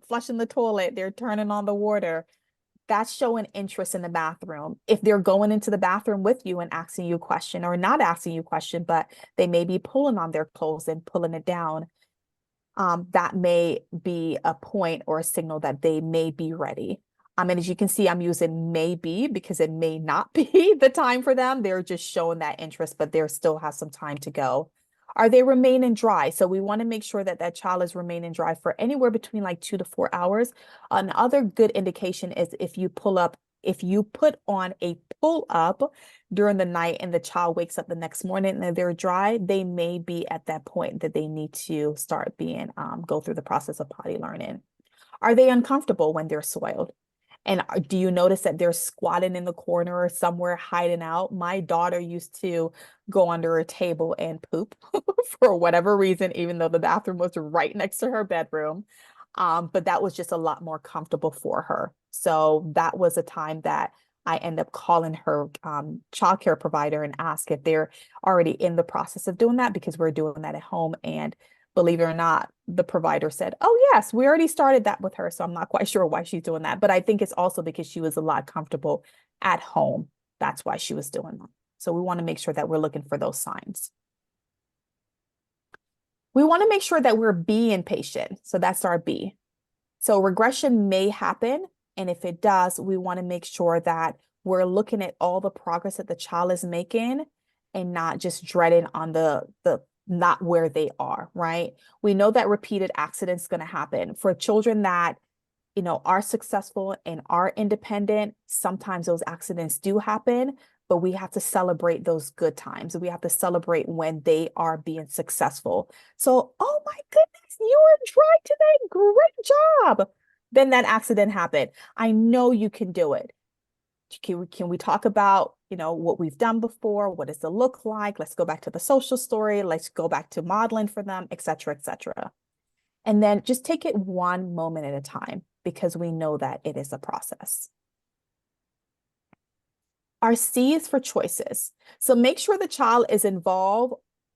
flushing the toilet, they're turning on the water. That's showing interest in the bathroom. If they're going into the bathroom with you and asking you a question, or not asking you a question, but they may be pulling on their clothes and pulling it down, that may be a point or a signal that they may be ready. And as you can see, I'm using may be because it may not be the time for them. They're just showing that interest, but there still has some time to go. Are they remaining dry? So we want to make sure that that child is remaining dry for anywhere between like 2 to 4 hours. Another good indication is if you put on a pull up during the night and the child wakes up the next morning and they're dry, they may be at that point that they need to start go through the process of potty learning. Are they uncomfortable when they're soiled? And do you notice that they're squatting in the corner or somewhere hiding out? My daughter used to go under a table and poop for whatever reason, even though the bathroom was right next to her bedroom. But that was just a lot more comfortable for her. So that was a time that I end up calling her childcare provider and ask if they're already in the process of doing that, because we're doing that at home. And believe it or not, the provider said, oh, yes, we already started that with her. So I'm not quite sure why she's doing that. But I think it's also because she was a lot comfortable at home. That's why she was doing that. So we want to make sure that we're looking for those signs. We want to make sure that we're being patient. So that's our B. So regression may happen. And if it does, we want to make sure that we're looking at all the progress that the child is making and not just dreading on the not where they are, right? We know that repeated accidents going to happen. For children that, are successful and are independent, sometimes those accidents do happen, but we have to celebrate those good times. We have to celebrate when they are being successful. So, oh my goodness, you were dry today. Great job. Then that accident happened. I know you can do it. Can we talk about, what we've done before? What does it look like? Let's go back to the social story. Let's go back to modeling for them, et cetera, et cetera. And then just take it one moment at a time, because we know that it is a process. Our C is for choices. So make sure the child is involved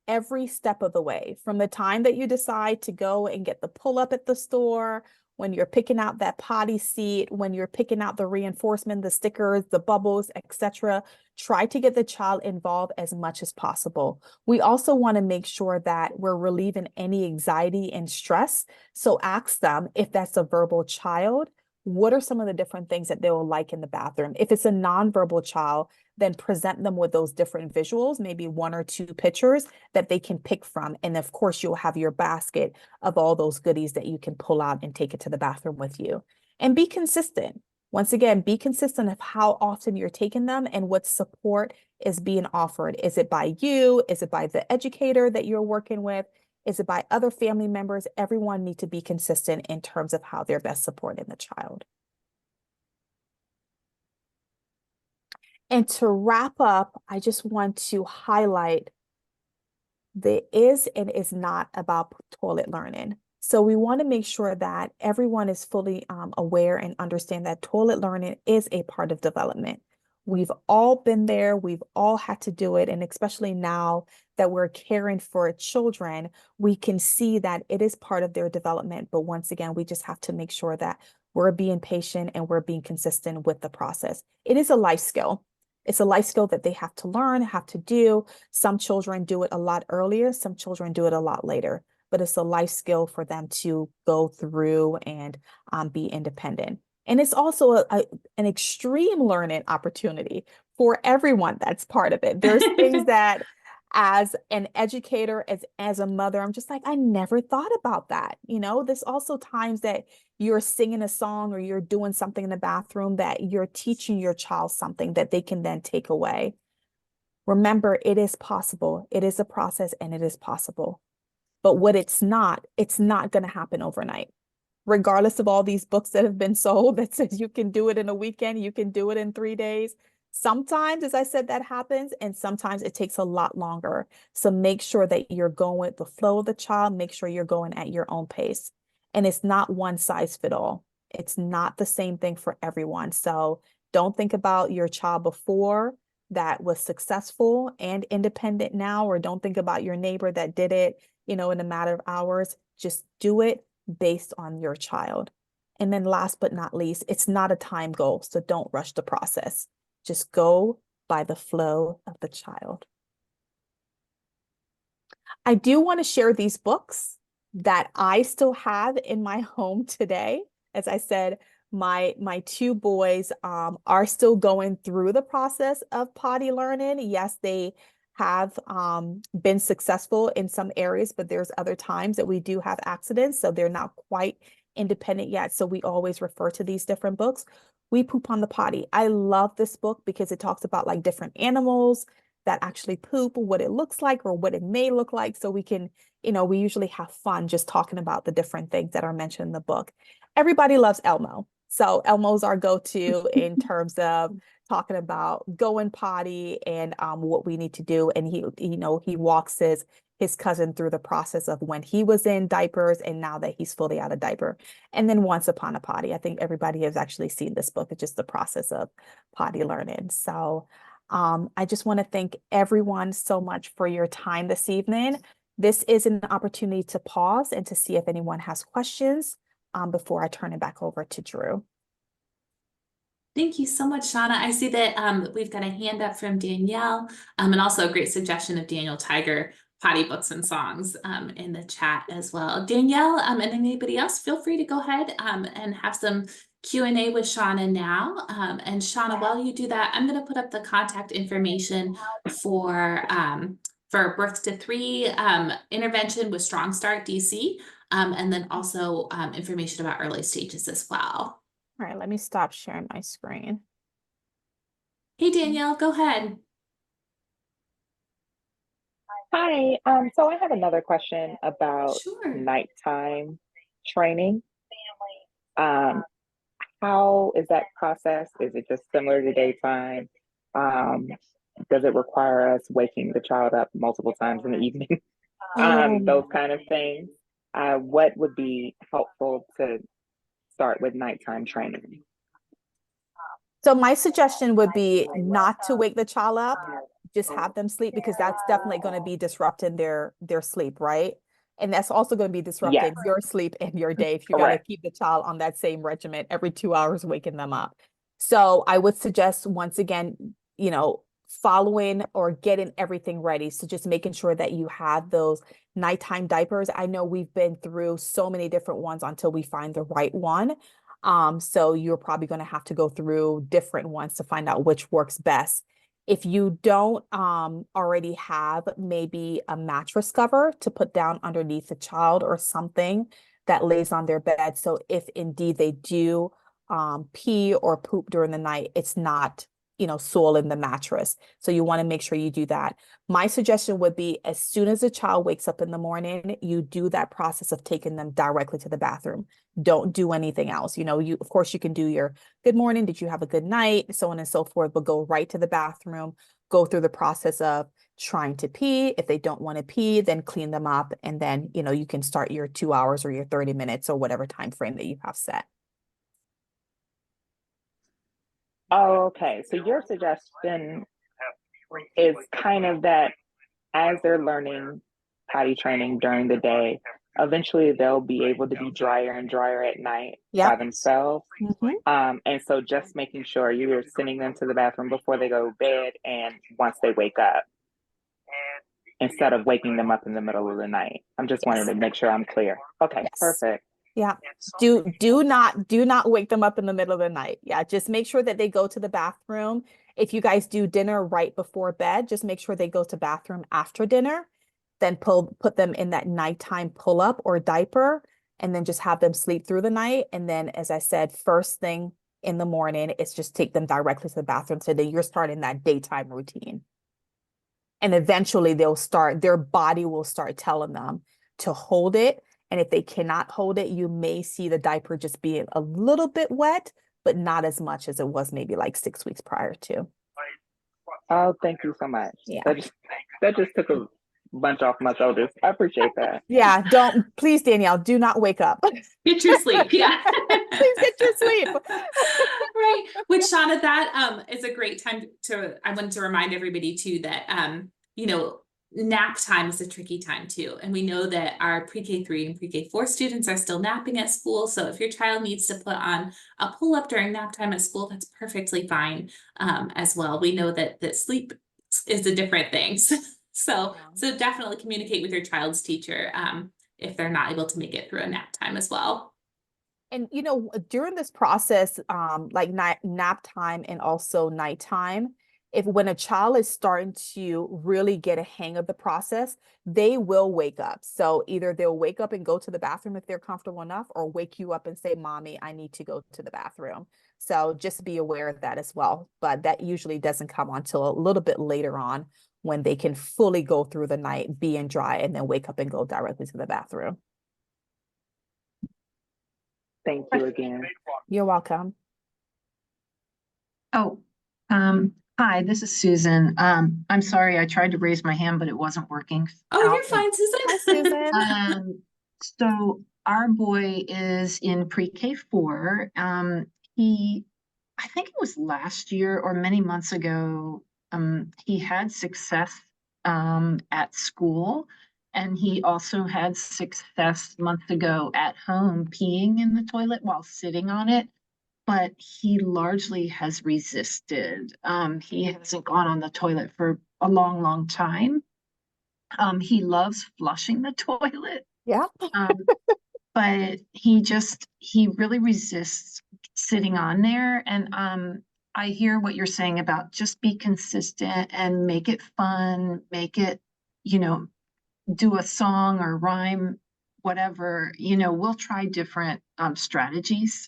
every step of the way, from the time that you decide to go and get the pull-up at the store, when you're picking out that potty seat, when you're picking out the reinforcement, the stickers, the bubbles, etc., try to get the child involved as much as possible. We also want to make sure that we're relieving any anxiety and stress. So ask them, if that's a verbal child, what are some of the different things that they will like in the bathroom? If it's a nonverbal child, then present them with those different visuals, maybe 1 or 2 pictures that they can pick from. And of course, you'll have your basket of all those goodies that you can pull out and take it to the bathroom with you. And be consistent. Once again, be consistent of how often you're taking them and what support is being offered. Is it by you? Is it by the educator that you're working with? Is it by other family members? Everyone needs to be consistent in terms of how they're best supporting the child. And to wrap up, I just want to highlight the is and is not about toilet learning. So we want to make sure that everyone is fully aware and understand that toilet learning is a part of development. We've all been there. We've all had to do it. And especially now that we're caring for children, we can see that it is part of their development. But once again, we just have to make sure that we're being patient and we're being consistent with the process. It is a life skill. It's a life skill that they have to learn, have to do. Some children do it a lot earlier. Some children do it a lot later. But it's a life skill for them to go through and be independent. And it's also an extreme learning opportunity for everyone that's part of it. There's things that as an educator, as a mother, I'm just like, I never thought about that. You know, there's also times that you're singing a song or you're doing something in the bathroom that you're teaching your child something that they can then take away. Remember, it is possible. It is a process and it is possible. But what it's not going to happen overnight. Regardless of all these books that have been sold that says you can do it in a weekend, you can do it in 3 days. Sometimes, as I said, that happens, and sometimes it takes a lot longer. So make sure that you're going with the flow of the child. Make sure you're going at your own pace. And it's not one size fit all. It's not the same thing for everyone. So don't think about your child before that was successful and independent now, or don't think about your neighbor that did it, in a matter of hours. Just do it based on your child. And then last but not least, it's not a time goal. So don't rush the process. Just go by the flow of the child. I do want to share these books that I still have in my home today. As I said, my 2 boys are still going through the process of potty learning. Yes, they have been successful in some areas, but there's other times that we do have accidents, so they're not quite independent yet. So we always refer to these different books. We Poop on the Potty. I love this book because it talks about like different animals that actually poop, what it looks like or what it may look like. So we can, we usually have fun just talking about the different things that are mentioned in the book. Everybody loves Elmo. So Elmo's our go-to in terms of talking about going potty and what we need to do. And he walks his cousin through the process of when he was in diapers and now that he's fully out of diaper. And then Once Upon a Potty. I think everybody has actually seen this book. It's just the process of potty learning. So I just want to thank everyone so much for your time this evening. This is an opportunity to pause and to see if anyone has questions before I turn it back over to Drew. Thank you so much, Shauna. I see that we've got a hand up from Danielle, and also a great suggestion of Daniel Tiger, Potty Books and Songs, in the chat as well. Danielle, and anybody else, feel free to go ahead and have some Q&A with Shauna now. And Shauna, while you do that, I'm going to put up the contact information for Birth to 3 intervention with Strong Start DC, and then also information about early stages as well. All right, let me stop sharing my screen. Hey, Danielle, go ahead. Hi, so I have another question about Sure. nighttime training. How is that process? Is it just similar to daytime? Does it require us waking the child up multiple times in the evening? Those kind of things. What would be helpful to start with nighttime training? So my suggestion would be not to wake the child up, just have them sleep, because that's definitely going to be disrupting their sleep, right? And that's also going to be disrupting Yes, your sleep and your day if you got to correct. keep the child on that same regimen every 2 hours, waking them up. So I would suggest, once again, following or getting everything ready. So just making sure that you have those nighttime diapers. I know we've been through so many different ones until we find the right one. So you're probably going to have to go through different ones to find out which works best. If you don't already have maybe a mattress cover to put down underneath the child or something that lays on their bed. So if indeed they do pee or poop during the night, it's not, soiling the mattress. So you want to make sure you do that. My suggestion would be, as soon as a child wakes up in the morning, you do that process of taking them directly to the bathroom. Don't do anything else. Of course you can do your good morning, did you have a good night, so on and so forth, but go right to the bathroom, go through the process of trying to pee. If they don't want to pee, then clean them up. And then, you can start your 2 hours or your 30 minutes or whatever time frame that you have set. Oh, okay. So your suggestion is kind of that as they're learning potty training during the day, eventually they'll be able to be drier and drier at night by Yep. themselves. Mhm. And so just making sure you are sending them to the bathroom before they go to bed and once they wake up, instead of waking them up in the middle of the night. I'm just wanting to make sure I'm clear. Okay, Yes. perfect. Yeah. Do not wake them up in the middle of the night. Yeah, just make sure that they go to the bathroom. If you guys do dinner right before bed, just make sure they go to bathroom after dinner. Then put them in that nighttime pull up or diaper, and then just have them sleep through the night. And then, as I said, first thing in the morning, it's just take them directly to the bathroom so that you're starting that daytime routine. And eventually their body will start telling them to hold it. And if they cannot hold it, you may see the diaper just being a little bit wet, but not as much as it was maybe like 6 weeks prior to. Oh, thank you so much. Yeah. That just took a bunch off my shoulders. I appreciate that. Yeah, please, Danielle, do not wake up. Get your sleep. Yeah. Please get your sleep. Right. Which, Shauna, that is a great time I wanted to remind everybody too that nap time is a tricky time too. And we know that our pre-K3 and pre-K4 students are still napping at school. So if your child needs to put on a pull-up during nap time at school, that's perfectly fine as well. We know that sleep is a different thing. So definitely communicate with your child's teacher if they're not able to make it through a nap time as well. And during this process, like nap time and also nighttime, when a child is starting to really get a hang of the process, they will wake up. So either they'll wake up and go to the bathroom if they're comfortable enough, or wake you up and say, "Mommy, I need to go to the bathroom." So just be aware of that as well. But that usually doesn't come until a little bit later on, when they can fully go through the night being dry and then wake up and go directly to the bathroom. Thank you again. You're welcome. Oh, hi, this is Susan. I'm sorry, I tried to raise my hand, but it wasn't working. Oh, you're fine, Susan. Hi, Susan. So our boy is in pre-K4. I think it was last year or many months ago, he had success at school, and he also had success months ago at home peeing in the toilet while sitting on it. But he largely has resisted. He hasn't gone on the toilet for a long, long time. He loves flushing the toilet. Yeah. But he really resists sitting on there. And I hear what you're saying about just be consistent and make it fun, make it, do a song or rhyme, whatever, we'll try different strategies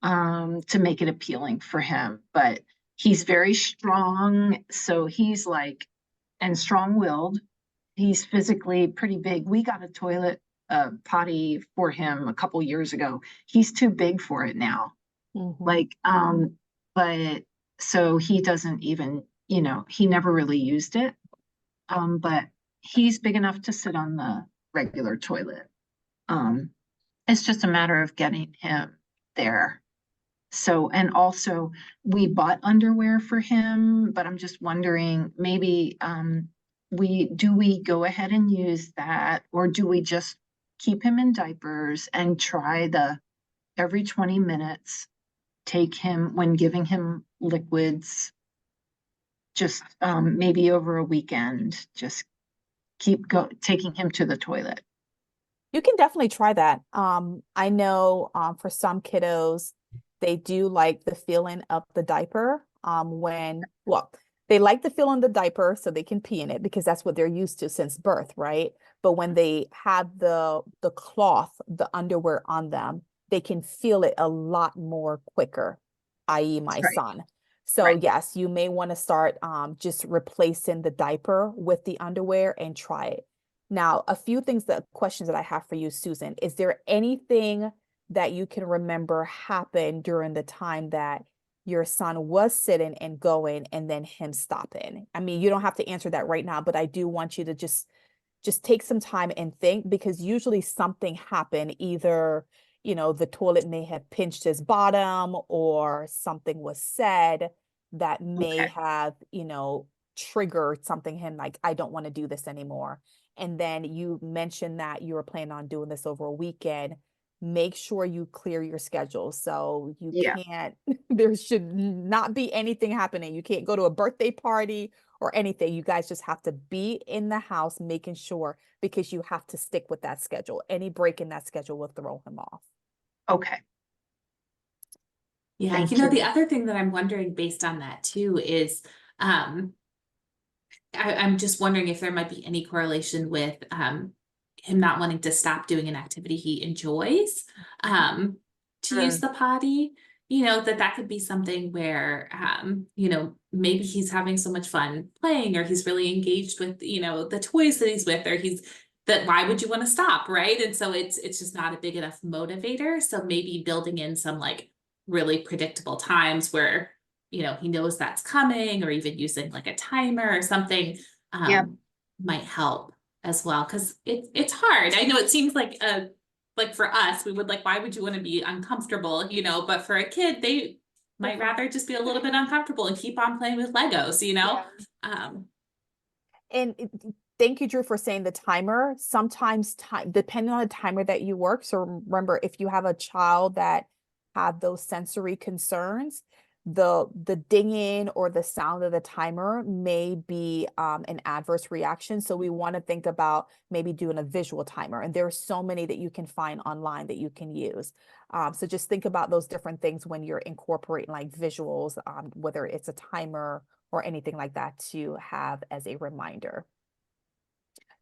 to make it appealing for him. But he's very strong, so he's and strong-willed. He's physically pretty big. We got a toilet potty for him a couple years ago. He's too big for it now. Mm-hmm. But so he doesn't even, he never really used it. But he's big enough to sit on the regular toilet. It's just a matter of getting him there. So, and also we bought underwear for him, but I'm just wondering, maybe do we go ahead and use that, or do we just keep him in diapers and try the every 20 minutes, take him when giving him liquids, just maybe over a weekend, just taking him to the toilet. You can definitely try that. I know for some kiddos, they do like the feeling of the diaper well, they like the feel in the diaper so they can pee in it because that's what they're used to since birth, right? But when they have the cloth, the underwear on them, they can feel it a lot more quicker, i.e. my Right. son. So Right. yes, you may want to start just replacing the diaper with the underwear and try it. Now, a few questions that I have for you, Susan. Is there anything that you can remember happened during the time that your son was sitting and going and then him stopping? I mean, you don't have to answer that right now, but I do want you to just take some time and think, because usually something happened. Either, the toilet may have pinched his bottom or something was said that may Okay. have, triggered something him like, I don't want to do this anymore. And then you mentioned that you were planning on doing this over a weekend. Make sure you clear your schedule. So you Yeah. can't, there should not be anything happening. You can't go to a birthday party or anything. You guys just have to be in the house making sure, because you have to stick with that schedule. Any break in that schedule will throw him off. Okay. Yeah, Thank the you. other thing that I'm wondering based on that too is, I'm just wondering if there might be any correlation with him not wanting to stop doing an activity he enjoys to use the potty. That could be something where maybe he's having so much fun playing, or he's really engaged with the toys that he's with, or why would you want to stop, right? And so it's just not a big enough motivator. So maybe building in some like really predictable times where he knows that's coming, or even using like a timer or something Yep. might help as well. Cause it's hard. I know it seems like for us, we would like, why would you want to be uncomfortable, but for a kid, they might rather just be a little bit uncomfortable and keep on playing with Legos, Yeah. And thank you, Drew, for saying the timer. Sometimes depending on the timer that you work. So remember, if you have a child that have those sensory concerns, the dinging or the sound of the timer may be an adverse reaction. So we want to think about maybe doing a visual timer. And there are so many that you can find online that you can use. So just think about those different things when you're incorporating like visuals, whether it's a timer or anything like that, to have as a reminder.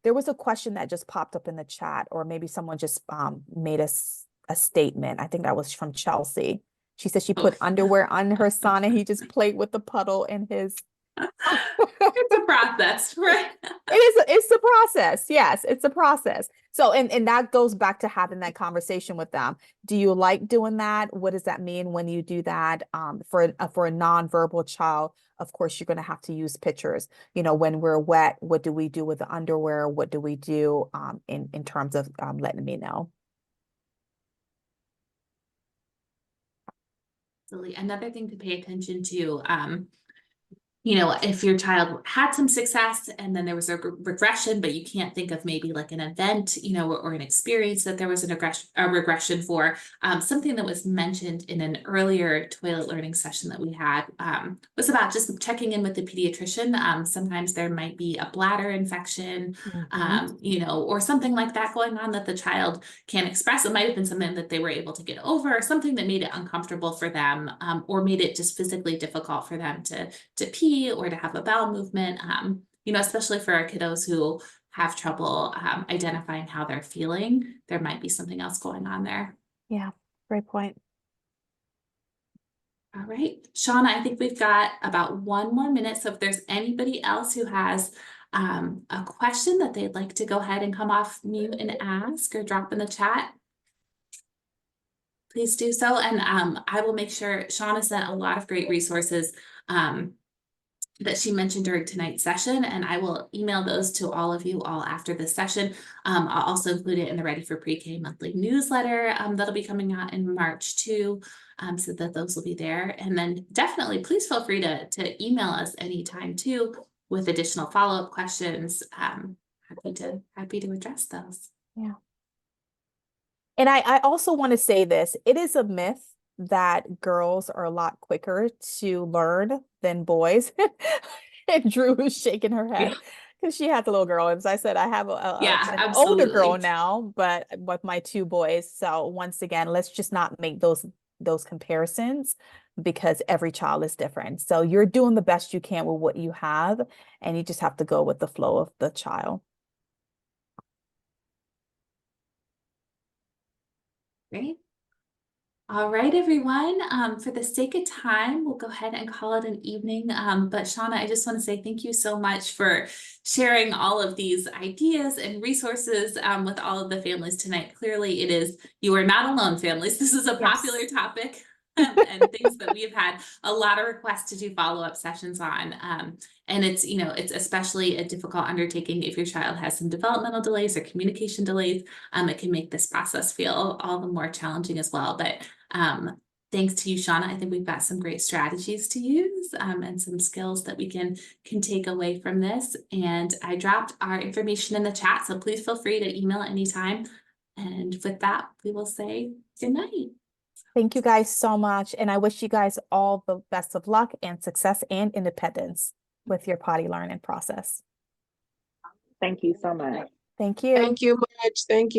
There was a question that just popped up in the chat, or maybe someone just made a statement. I think that was from Chelsea. She said she put underwear on her son and he just played with the puddle in his. It's a process, right? It's a process. Yes, it's a process. So, and that goes back to having that conversation with them. Do you like doing that? What does that mean when you do that? For a nonverbal child, of course, you're going to have to use pictures. When we're wet, what do we do with the underwear? What do we do in terms of letting me know? Another thing to pay attention to, if your child had some success and then there was a regression, but you can't think of maybe like an event, or an experience that there was a regression for, something that was mentioned in an earlier toilet learning session that we had was about just checking in with the pediatrician. Sometimes there might be a bladder infection, or something like that going on that the child can't express. It might have been something that they were able to get over, or something that made it uncomfortable for them, or made it just physically difficult for them to pee or to have a bowel movement, especially for our kiddos who have trouble identifying how they're feeling. There might be something else going on there. Yeah, great point. All right, Shauna, I think we've got about 1 more minute. So if there's anybody else who has a question that they'd like to go ahead and come off mute and ask, or drop in the chat, please do so. And I will make sure Shauna sent a lot of great resources that she mentioned during tonight's session, and I will email those to all of you all after this session. I'll also include it in the Ready for Pre-K monthly newsletter that'll be coming out in March too, so that those will be there. And then definitely please feel free to email us anytime too. with additional follow-up questions, happy to address those. And I also want to say this, it is a myth that girls are a lot quicker to learn than boys. And Drew is shaking her head because she has a little girl. As I said, I have an older girl absolutely. now, but with my two boys. So once again, let's just not make those comparisons because every child is different. So you're doing the best you can with what you have, and you just have to go with the flow of the child. Great. All right, everyone. For the sake of time, we'll go ahead and call it an evening. But Shauna, I just want to say thank you so much for sharing all of these ideas and resources with all of the families tonight. Clearly, you are not alone, families. This is a popular topic. And things that we've had a lot of requests to do follow-up sessions on. And it's especially a difficult undertaking if your child has some developmental delays or communication delays. It can make this process feel all the more challenging as well. But thanks to you, Shauna, I think we've got some great strategies to use and some skills that we can take away from this. And I dropped our information in the chat, so please feel free to email anytime. And with that, we will say good night. Thank you guys so much. And I wish you guys all the best of luck and success and independence with your potty learning process. Thank you so much. Thank you. Thank you much. Thank you.